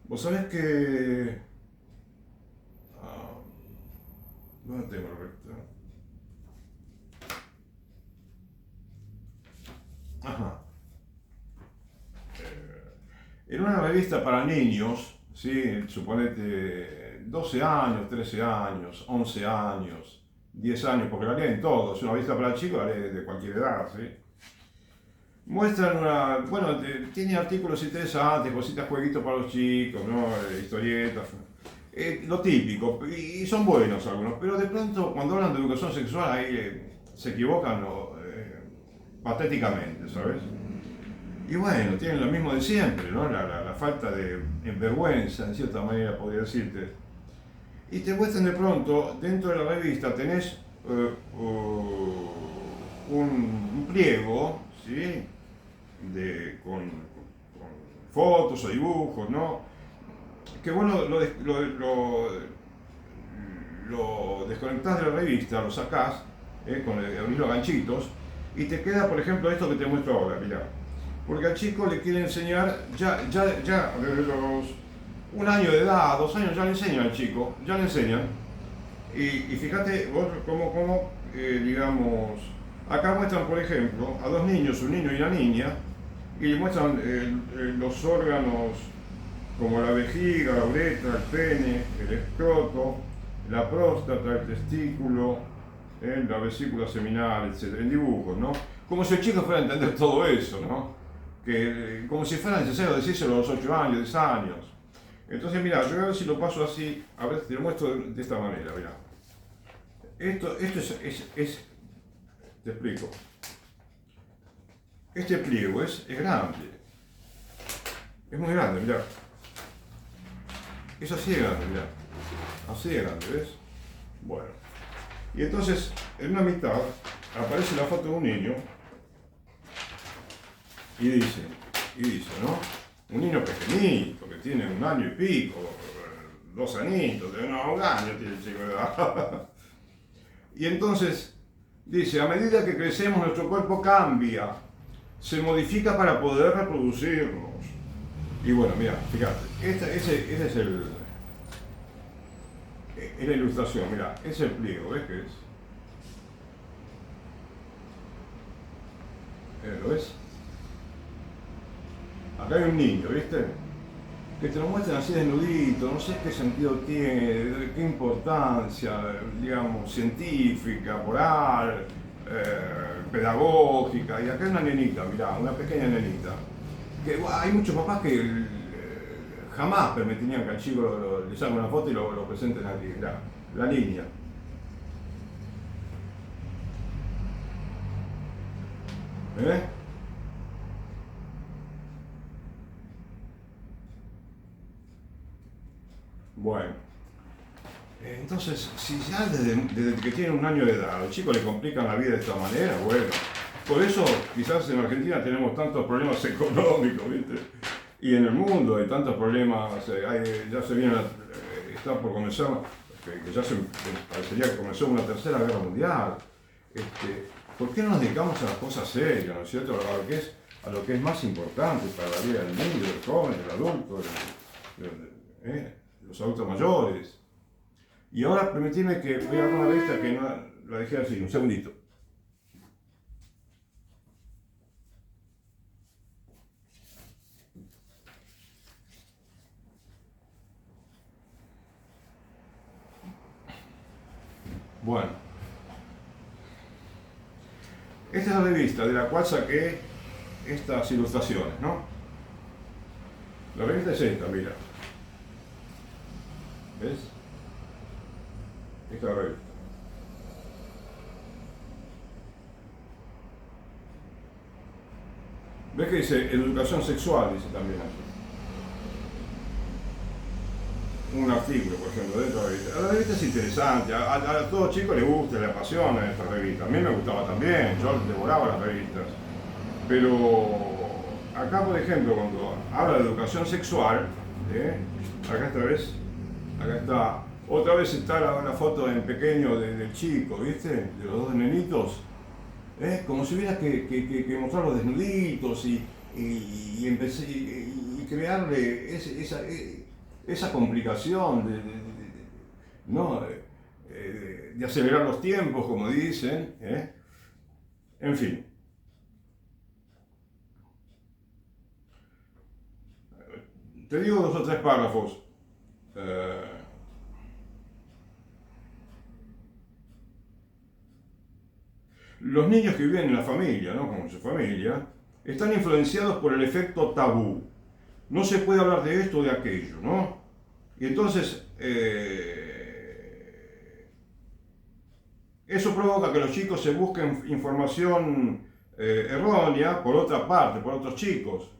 S1: Vos sabés que... ¿dónde tengo el recto? en una revista para niños, ¿sí? Suponete 12 años, 13 años, 11 años, 10 años, porque la leen todos, una revista para chicos la leen de cualquier edad, ¿sí? Muestran bueno, tiene artículos interesantes, cositas, jueguitos para los chicos, ¿no? Historietas, lo típico, y son buenos algunos, pero de pronto cuando hablan de educación sexual ahí se equivocan patéticamente, ¿sabes? Y bueno, tienen lo mismo de siempre, ¿no? La falta de vergüenza, en cierta manera podría decirte. Y te muestran de pronto, dentro de la revista tenés un pliego, ¿sí? Con fotos o dibujos, ¿no? Que vos lo desconectás de la revista, lo sacás con el hilo ganchitos y te queda, por ejemplo, esto que te muestro ahora, mirá. Porque al chico le quiere enseñar, ya desde los 1 año de edad, 2 años, ya le enseñan al chico, ya le enseñan. Y fíjate vos cómo digamos, acá muestran, por ejemplo, a dos niños, un niño y una niña, y le muestran los órganos como la vejiga, la uretra, el pene, el escroto, la próstata, el testículo, la vesícula seminal, etc. En dibujos, ¿no? Como si el chico fuera a entender todo eso, ¿no? Como si fuera necesario decírselo a los 8 años, 10 años. Entonces, mira, yo voy a ver si lo paso así, a ver, te lo muestro de esta manera, mira. Esto te explico. Este pliego es grande. Es muy grande, mirá. Es así de grande, mirá. Así de grande, ¿ves? Bueno. Y entonces, en una mitad, aparece la foto de un niño. Y dice, ¿no? Un niño pequeñito, que tiene 1 año y pico, 2 añitos, no, 1 año tiene el chico de edad. Y entonces, dice, a medida que crecemos nuestro cuerpo cambia, se modifica para poder reproducirnos. Y bueno, mira, fíjate, ese es la ilustración, mira, es el pliego, ¿ves qué es? ¿Lo ves? Acá hay un niño, ¿viste? Que te lo muestran así desnudito, no sé qué sentido tiene, qué importancia, digamos, científica, moral, pedagógica. Y acá hay una nenita, mirá, una pequeña nenita. Que hay muchos papás que jamás permitirían que al chico le saquen una foto y lo presenten aquí, mirá, la niña. ¿Eh? Bueno, entonces, si ya desde que tiene 1 año de edad, a los chicos le complican la vida de esta manera, bueno, por eso quizás en Argentina tenemos tantos problemas económicos, ¿viste? Y en el mundo hay tantos problemas, ya se viene, está por comenzar, que ya parecería que comenzó una tercera guerra mundial. ¿Por qué no nos dedicamos a las cosas serias, ¿no es cierto? A lo que es más importante para la vida del niño, del joven, del adulto, los adultos mayores. Y ahora permitime que voy a dar una revista que no la dejé así, un segundito. Bueno, esta es la revista de la cual saqué estas ilustraciones, ¿no? La revista es esta, mira. ¿Ves? Esta es la revista. ¿Ves que dice educación sexual? Dice también aquí. Un artículo, por ejemplo, dentro de la revista. La revista es interesante, a todo chico le gusta, le apasiona esta revista. A mí me gustaba también, yo devoraba las revistas. Pero acá, por ejemplo, cuando habla de educación sexual, acá esta vez, acá está, otra vez está la foto en pequeño del chico, ¿viste? De los dos nenitos. Como si hubiera que mostrarlos desnuditos y crearle esa complicación ¿no? De acelerar los tiempos, como dicen. En fin. te digo 2 o 3 párrafos. Los niños que viven en la familia, ¿no? Como su familia, están influenciados por el efecto tabú. No se puede hablar de esto o de aquello, ¿no? Y entonces, eso provoca que los chicos se busquen información errónea por otra parte, por otros chicos.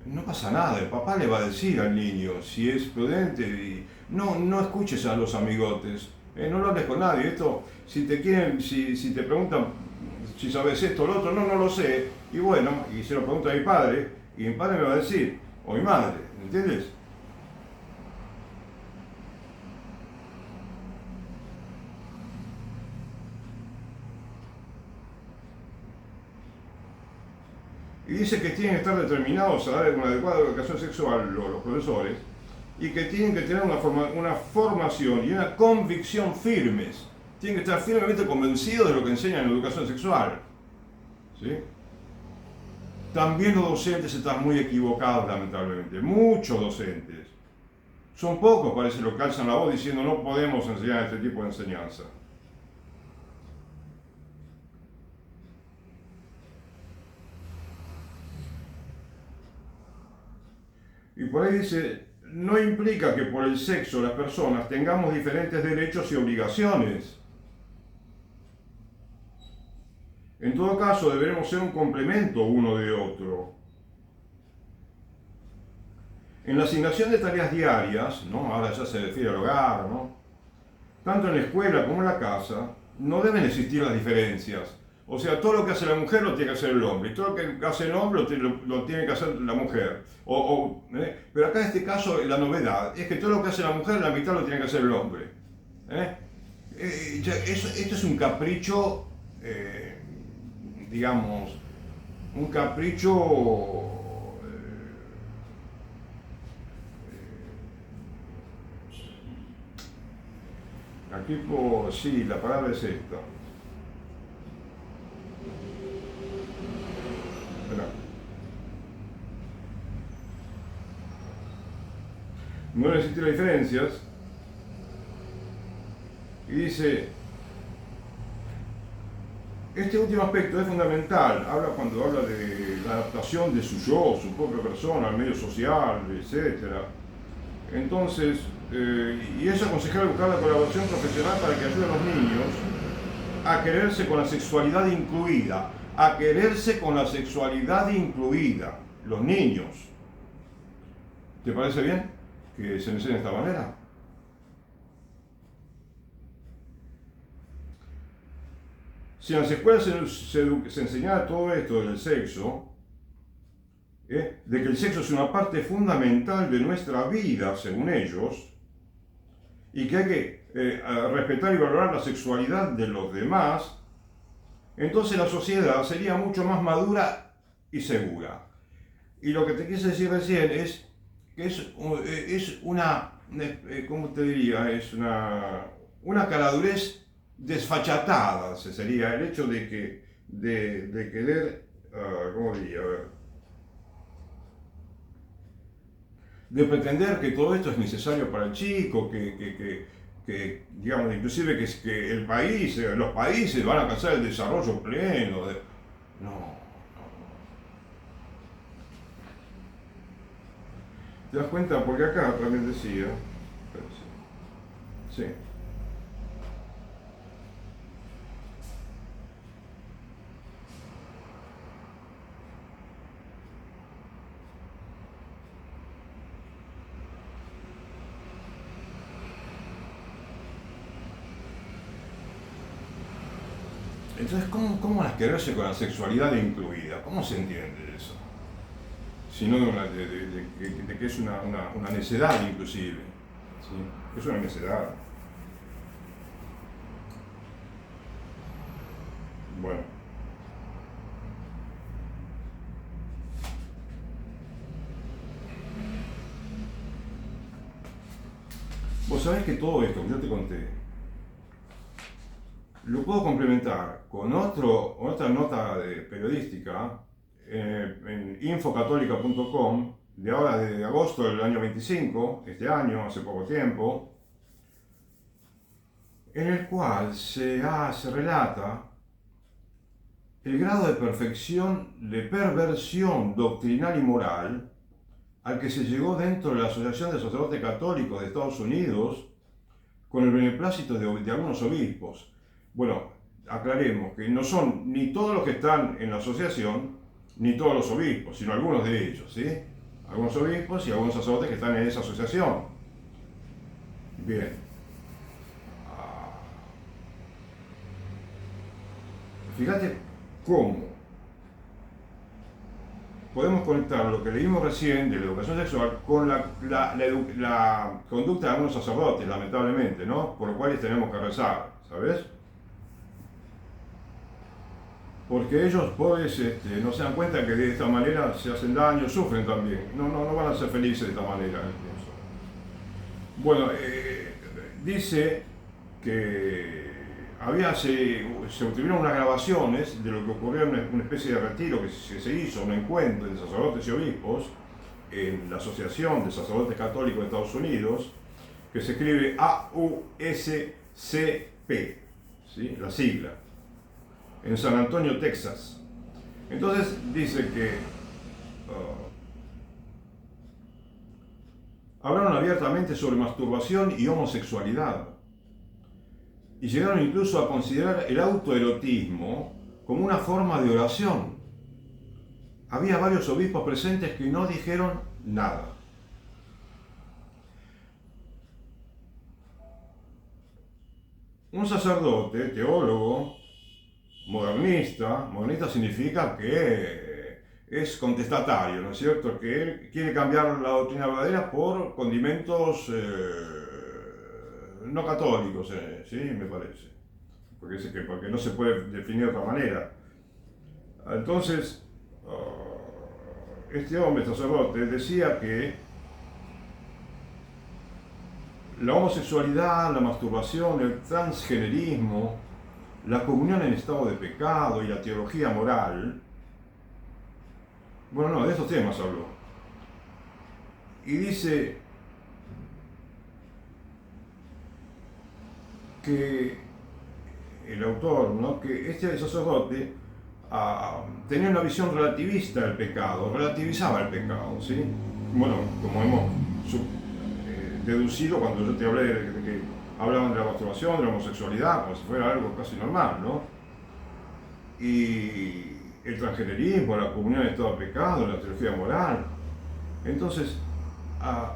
S1: No pasa nada, el papá le va a decir al niño si es prudente y no escuches a los amigotes, no lo hables con nadie. Esto, si te quieren, si te preguntan si sabes esto o lo otro, no lo sé. Y bueno, y se lo pregunto a mi padre, y mi padre me va a decir, o mi madre, ¿entiendes? Y dice que tienen que estar determinados a dar una adecuada educación sexual los profesores y que tienen que tener una formación y una convicción firmes. Tienen que estar firmemente convencidos de lo que enseñan en educación sexual. ¿Sí? También los docentes están muy equivocados, lamentablemente. Muchos docentes. Son pocos, parece, los que alzan la voz diciendo no podemos enseñar este tipo de enseñanza. Y por ahí dice, no implica que por el sexo las personas tengamos diferentes derechos y obligaciones. En todo caso, deberemos ser un complemento uno de otro. En la asignación de tareas diarias, ¿no? Ahora ya se refiere al hogar, ¿no? Tanto en la escuela como en la casa, no deben existir las diferencias. O sea, todo lo que hace la mujer lo tiene que hacer el hombre, y todo lo que hace el hombre lo tiene que hacer la mujer. Pero acá en este caso la novedad es que todo lo que hace la mujer, la mitad lo tiene que hacer el hombre. Esto es un capricho, digamos, un capricho aquí sí, la palabra es esta. No deben existir diferencias. Y dice, este último aspecto es fundamental. Cuando habla de la adaptación de su yo, su propia persona, al medio social, etc. Entonces, y es aconsejable buscar la colaboración profesional para que ayude a los niños a quererse con la sexualidad incluida. A quererse con la sexualidad incluida. Los niños. ¿Te parece bien que se enseñe de esta manera? Si en las escuelas se enseñara todo esto del sexo, de que el sexo es una parte fundamental de nuestra vida, según ellos, y que hay que respetar y valorar la sexualidad de los demás, entonces la sociedad sería mucho más madura y segura. Y lo que te quise decir recién es que es una, ¿cómo te diría? Es una caradurez desfachatada, sería el hecho de querer, ¿cómo diría? A ver, de pretender que todo esto es necesario para el chico, que digamos, inclusive que el país, los países van a alcanzar el desarrollo pleno. No. ¿Te das cuenta? Porque acá también decía, sí. Entonces, ¿cómo las quererse con la sexualidad incluida? ¿Cómo se entiende eso? Sino de que es una necedad inclusive. ¿Sí? Es una necedad. Bueno. Vos sabés que todo esto que yo te conté, lo puedo complementar con otra nota periodística en infocatólica.com de ahora, de agosto del año 25, este año, hace poco tiempo, en el cual se relata el grado de perfección de perversión doctrinal y moral al que se llegó dentro de la Asociación de Sacerdotes Católicos de Estados Unidos con el beneplácito de algunos obispos. Bueno, aclaremos que no son ni todos los que están en la asociación, ni todos los obispos, sino algunos de ellos, ¿sí? Algunos obispos y algunos sacerdotes que están en esa asociación. Bien. Fíjate cómo podemos conectar lo que leímos recién de la educación sexual con la conducta de algunos sacerdotes, lamentablemente, ¿no? Por lo cual tenemos que rezar, ¿sabes? Porque ellos, pues, no se dan cuenta que de esta manera se hacen daño, sufren también. No van a ser felices de esta manera, incluso. Bueno, dice que se obtuvieron unas grabaciones de lo que ocurrió en una especie de retiro que se hizo, un encuentro de sacerdotes y obispos en la Asociación de Sacerdotes Católicos de Estados Unidos, que se escribe AUSCP, ¿sí? La sigla, en San Antonio, Texas. Entonces dice que hablaron abiertamente sobre masturbación y homosexualidad, y llegaron incluso a considerar el autoerotismo como una forma de oración. Había varios obispos presentes que no dijeron nada. Un sacerdote, teólogo, modernista significa que es contestatario, ¿no es cierto? Que él quiere cambiar la doctrina verdadera por condimentos no católicos, sí, me parece. Porque no se puede definir de otra manera. Entonces, este hombre sacerdote decía que la homosexualidad, la masturbación, el transgenerismo, la comunión en estado de pecado y la teología moral, bueno, no, de estos temas habló. Y dice que el autor, ¿no?, que este sacerdote tenía una visión relativista del pecado, relativizaba el pecado, ¿sí? Bueno, como hemos deducido cuando yo te hablé de que hablaban de la masturbación, de la homosexualidad, como si fuera algo casi normal, ¿no? Y el transgenerismo, la comunión en estado de pecado, la teología moral. Entonces,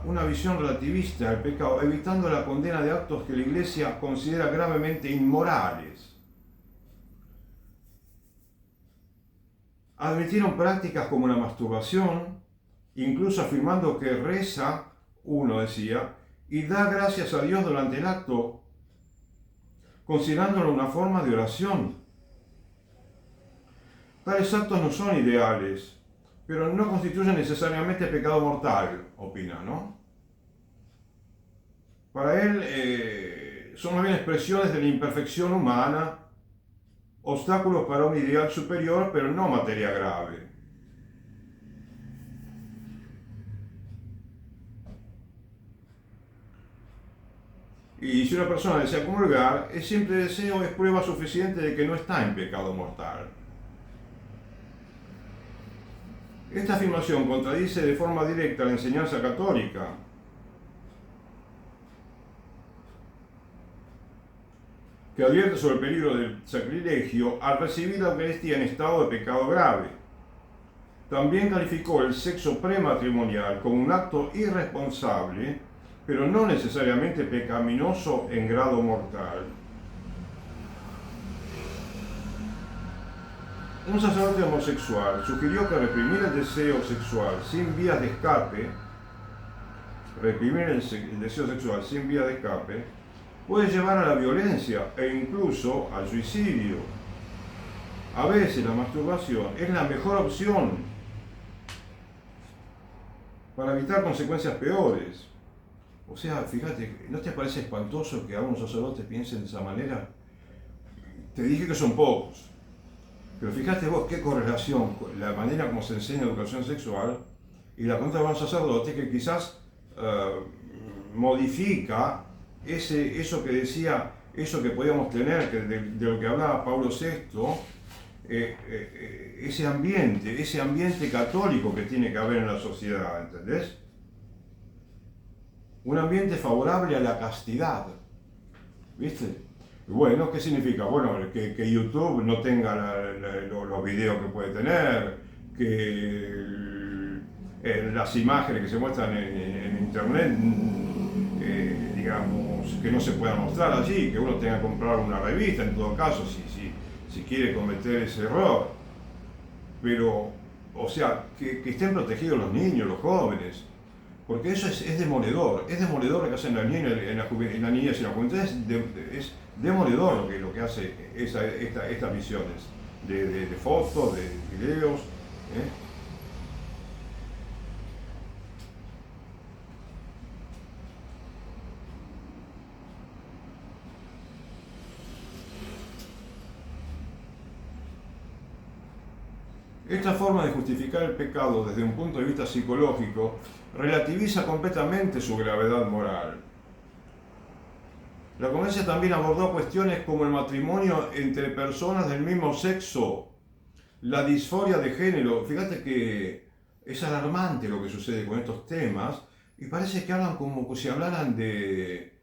S1: una visión relativista del pecado, evitando la condena de actos que la Iglesia considera gravemente inmorales. Admitieron prácticas como la masturbación, incluso afirmando que reza, uno decía, y da gracias a Dios durante el acto, considerándolo una forma de oración. Tales actos no son ideales, pero no constituyen necesariamente pecado mortal, opina, ¿no? Para él son más bien expresiones de la imperfección humana, obstáculos para un ideal superior, pero no materia grave. Y si una persona desea comulgar, el simple deseo es prueba suficiente de que no está en pecado mortal. Esta afirmación contradice de forma directa la enseñanza católica, que advierte sobre el peligro del sacrilegio al recibir la Eucaristía en estado de pecado grave. También calificó el sexo prematrimonial como un acto irresponsable, pero no necesariamente pecaminoso en grado mortal. Un sacerdote homosexual sugirió que reprimir el deseo sexual sin vías de escape, puede llevar a la violencia e incluso al suicidio. A veces la masturbación es la mejor opción para evitar consecuencias peores. O sea, fíjate, ¿no te parece espantoso que algunos sacerdotes piensen de esa manera? Te dije que son pocos, pero fíjate vos qué correlación, la manera como se enseña educación sexual y la conducta de un sacerdote que quizás modifica eso que decía, eso que podíamos tener, de lo que hablaba Pablo VI, ese ambiente católico que tiene que haber en la sociedad, ¿entendés? Un ambiente favorable a la castidad, ¿viste? Bueno, ¿qué significa? Bueno, que YouTube no tenga los videos que puede tener, que las imágenes que se muestran en internet, digamos, que no se puedan mostrar allí, que uno tenga que comprar una revista en todo caso, si quiere cometer ese error. Pero, o sea, que estén protegidos los niños, los jóvenes, porque eso es demoledor lo que hacen los niños en la niñez y en la juventud, es demoledor lo que hace estas visiones de fotos, de videos. Esta forma de justificar el pecado desde un punto de vista psicológico relativiza completamente su gravedad moral. La conferencia también abordó cuestiones como el matrimonio entre personas del mismo sexo, la disforia de género. Fíjate que es alarmante lo que sucede con estos temas y parece que hablan como si hablaran de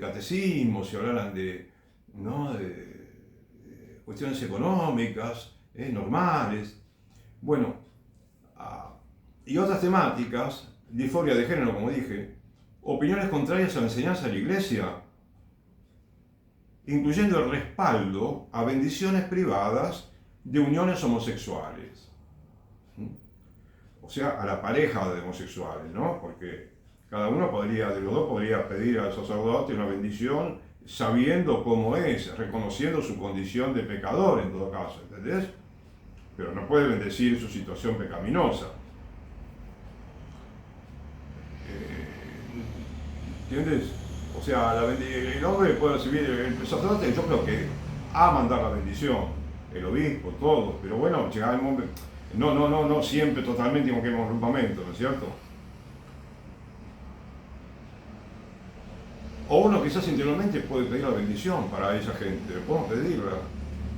S1: catecismo, si hablaran ¿no? de cuestiones económicas, normales. Bueno, y otras temáticas, disforia de género, como dije, opiniones contrarias a la enseñanza de la Iglesia, incluyendo el respaldo a bendiciones privadas de uniones homosexuales. O sea, a la pareja de homosexuales, ¿no? Porque cada uno de los dos podría pedir al sacerdote una bendición sabiendo cómo es, reconociendo su condición de pecador en todo caso, ¿entendés? Pero no puede bendecir su situación pecaminosa. ¿Entiendes? O sea, el hombre puede recibir, el sacerdote yo creo que a mandar la bendición, el obispo, todo, pero bueno, llega el momento, no siempre totalmente como que hemos grupamento, ¿no es cierto? O uno quizás interiormente puede pedir la bendición para esa gente, podemos pedirla.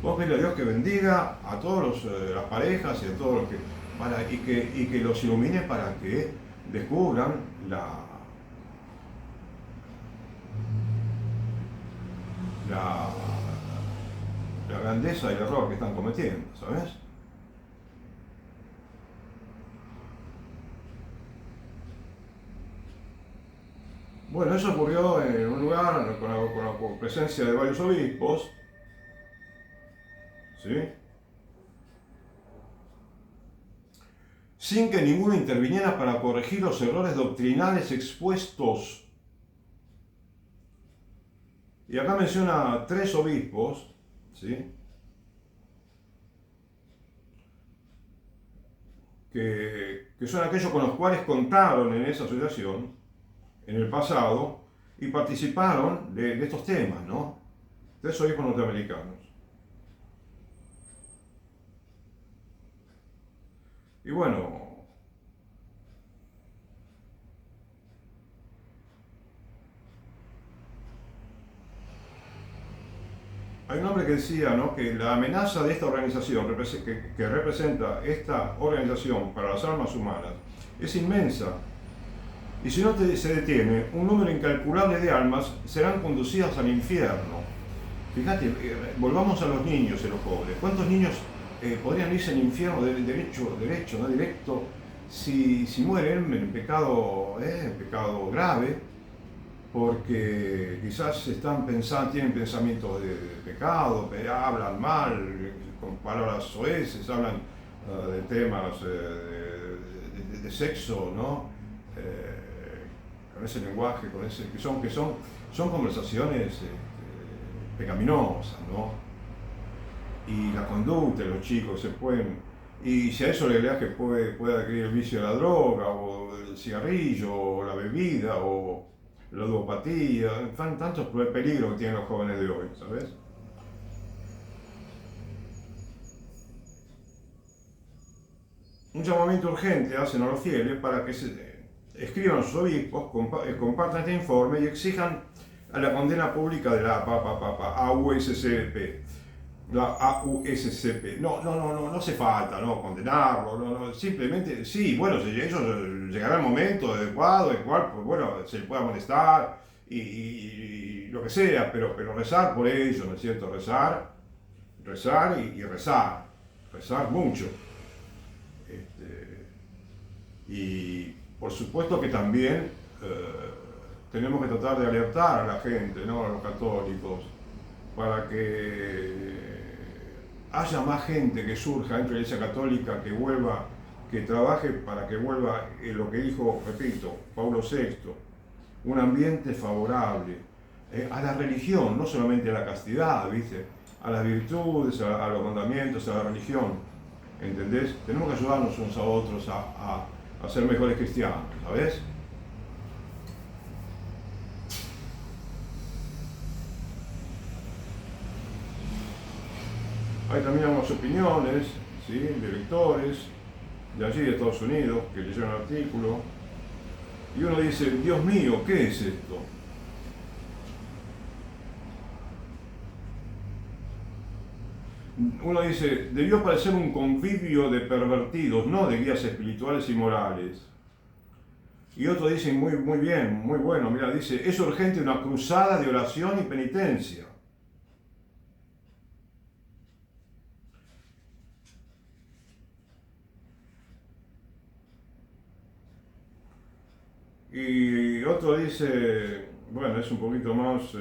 S1: Podemos pedirle a Dios que bendiga a todas las parejas y a todos los y que los ilumine para que descubran la grandeza del error que están cometiendo, ¿sabes? Bueno, eso ocurrió en un lugar con la presencia de varios obispos, ¿sí? Sin que ninguno interviniera para corregir los errores doctrinales expuestos. Y acá menciona 3 obispos, ¿sí? que son aquellos con los cuales contaron en esa asociación en el pasado y participaron de estos temas, ¿no? 3 obispos norteamericanos. Y bueno, hay un hombre que decía, ¿no?, que la amenaza de esta organización, que representa esta organización para las almas humanas, es inmensa. Y si no se detiene, un número incalculable de almas serán conducidas al infierno. Fíjate, volvamos a los niños y los pobres. ¿Cuántos niños podrían irse al infierno derecho, no directo, si mueren en pecado grave? Porque quizás tienen pensamientos de pecado, hablan mal, con palabras soeces, hablan de temas de sexo, ¿no? Con ese lenguaje, que son conversaciones pecaminosas, ¿no? Y la conducta de los chicos y si a eso le agregas que puede adquirir el vicio de la droga, o el cigarrillo, o la bebida, o la ludopatía, tantos peligros que tienen los jóvenes de hoy, ¿sabes? un llamamiento urgente hacen a los fieles para que escriban a sus obispos, compartan este informe y exijan a la condena pública de la AUSCP. La AUSCP. No hace falta, ¿no? Condenarlo, simplemente, sí, bueno, ellos llegará el momento adecuado, el cual, pues bueno, se les pueda molestar y lo que sea, pero rezar por ellos, ¿no es cierto? Rezar y rezar mucho. Y por supuesto que también tenemos que tratar de alertar a la gente, ¿no? A los católicos, para que haya más gente que surja dentro de la Iglesia Católica, que vuelva, que trabaje para que vuelva lo que dijo, repito, Pablo VI, un ambiente favorable a la religión, no solamente a la castidad, ¿viste? A las virtudes, a los mandamientos, a la religión, ¿entendés? Tenemos que ayudarnos unos a otros a ser mejores cristianos, ¿sabes? Hay también algunas opiniones, ¿sí? De lectores de allí de Estados Unidos que leyeron el artículo y uno dice, Dios mío, ¿qué es esto? Uno dice, debió parecer un convivio de pervertidos, no de guías espirituales y morales. Y otro dice, muy bien, muy bueno, mira, dice, es urgente una cruzada de oración y penitencia. Y otro dice, bueno, es un poquito más,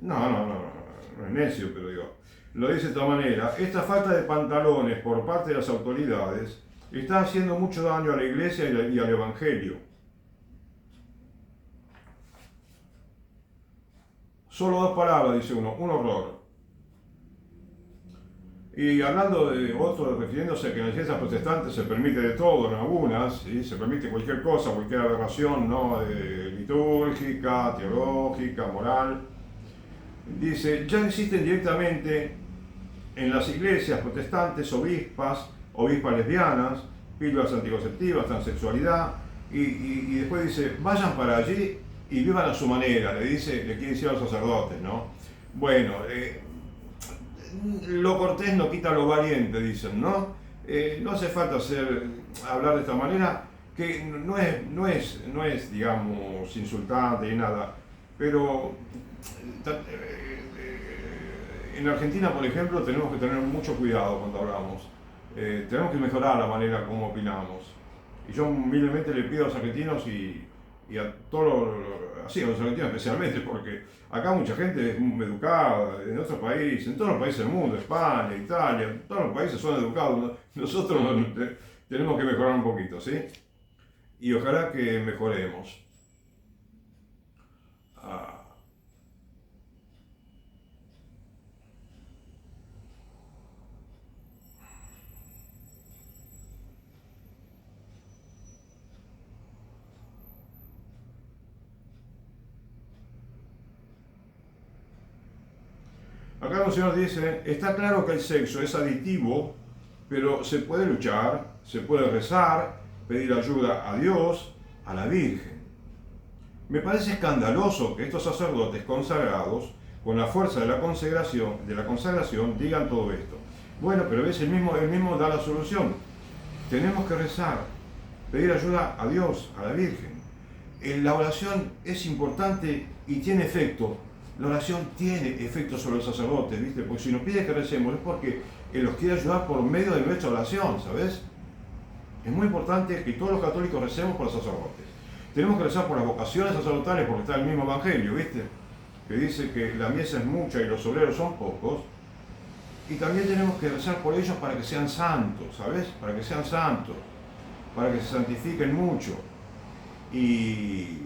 S1: no es necio, pero digo, lo dice de esta manera, esta falta de pantalones por parte de las autoridades está haciendo mucho daño a la iglesia y al evangelio. Solo dos palabras, dice uno, un horror. Y hablando de otro, refiriéndose a que en las iglesias protestantes se permite de todo, en algunas, ¿sí? Se permite cualquier cosa, cualquier aberración, ¿no? Litúrgica, teológica, moral. Dice, ya existen directamente en las iglesias protestantes ovispas lesbianas, píldoras anticonceptivas, transexualidad, y después dice, vayan para allí y vivan a su manera, le quiere decir a los sacerdotes, ¿no? Bueno, lo cortés no quita lo valiente, dicen, ¿no? No hace falta hablar de esta manera, que no es, digamos, insultante ni nada, pero en Argentina, por ejemplo, tenemos que tener mucho cuidado cuando hablamos. Tenemos que mejorar la manera como opinamos. Y yo humildemente le pido a los argentinos y a todos, así a los argentinos especialmente, porque acá mucha gente es muy educada, en otros países, en todos los países del mundo, España, Italia, todos los países son educados. Nosotros tenemos que mejorar un poquito, ¿sí? Y ojalá que mejoremos. Acá un señor dice, está claro que el sexo es adictivo, pero se puede luchar, se puede rezar, pedir ayuda a Dios, a la Virgen. Me parece escandaloso que estos sacerdotes consagrados, con la fuerza de la consagración, digan todo esto. Bueno, pero ves, él mismo da la solución. Tenemos que rezar, pedir ayuda a Dios, a la Virgen. La oración es importante y tiene efecto. La oración tiene efecto sobre los sacerdotes, ¿viste? Porque si nos pide que recemos es porque Él los quiere ayudar por medio de nuestra oración, ¿sabes? Es muy importante que todos los católicos recemos por los sacerdotes. Tenemos que rezar por las vocaciones sacerdotales porque está el mismo evangelio, ¿viste? Que dice que la mies es mucha y los obreros son pocos. Y también tenemos que rezar por ellos para que sean santos, ¿sabes? Para que sean santos, para que se santifiquen mucho. Y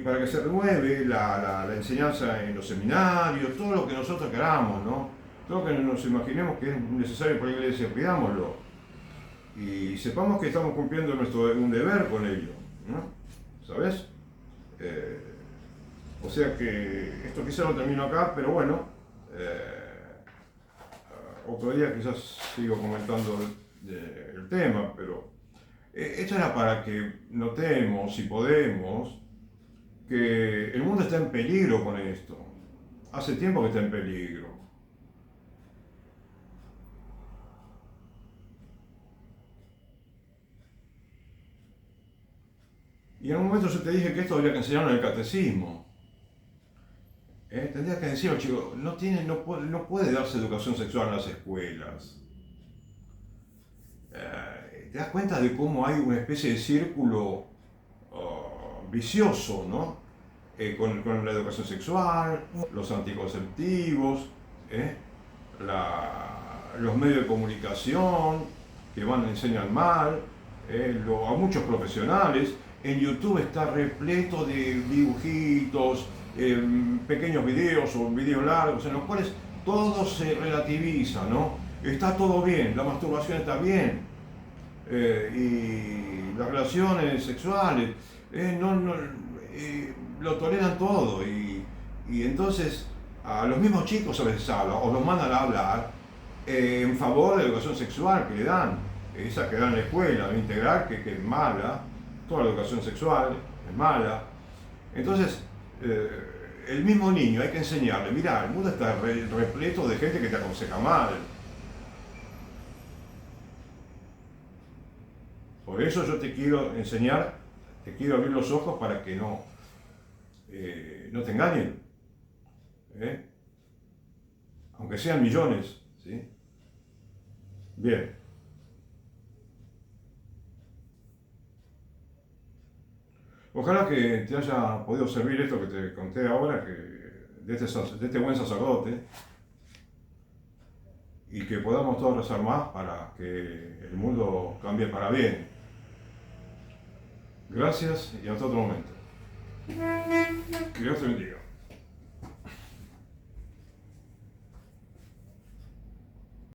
S1: para que se renueve la enseñanza en los seminarios, todo lo que nosotros queramos, ¿no? Todo lo que nos imaginemos que es necesario para la iglesia, pidámoslo. Y sepamos que estamos cumpliendo un deber con ello, ¿no? ¿Sabes? O sea que esto quizá no termino acá, pero bueno, otro día quizás sigo comentando el tema, pero esto era para que notemos, si podemos, que el mundo está en peligro con esto. Hace tiempo que está en peligro. Y en un momento yo te dije que esto había que enseñarlo en el catecismo. Tendría que decir al chico, no puede darse educación sexual en las escuelas. Te das cuenta de cómo hay una especie de círculo vicioso, ¿no? Con la educación sexual, los anticonceptivos, los medios de comunicación que enseñan mal, a muchos profesionales. En YouTube está repleto de dibujitos, pequeños videos o videos largos en los cuales todo se relativiza, ¿no? Está todo bien, la masturbación está bien, y las relaciones sexuales lo toleran todo, y entonces a los mismos chicos a veces hablan o los mandan a hablar en favor de la educación sexual que le dan, esa que dan en la escuela, la integral, que es mala, toda la educación sexual es mala. Entonces, el mismo niño hay que enseñarle, mirá, el mundo está repleto de gente que te aconseja mal. Por eso yo te quiero enseñar, te quiero abrir los ojos para que no te engañen, aunque sean millones, ¿sí? Bien. Ojalá que te haya podido servir esto que te conté ahora, de este buen sacerdote, y que podamos todos rezar más para que el mundo cambie para bien. Gracias y hasta otro momento. Que Dios te bendiga.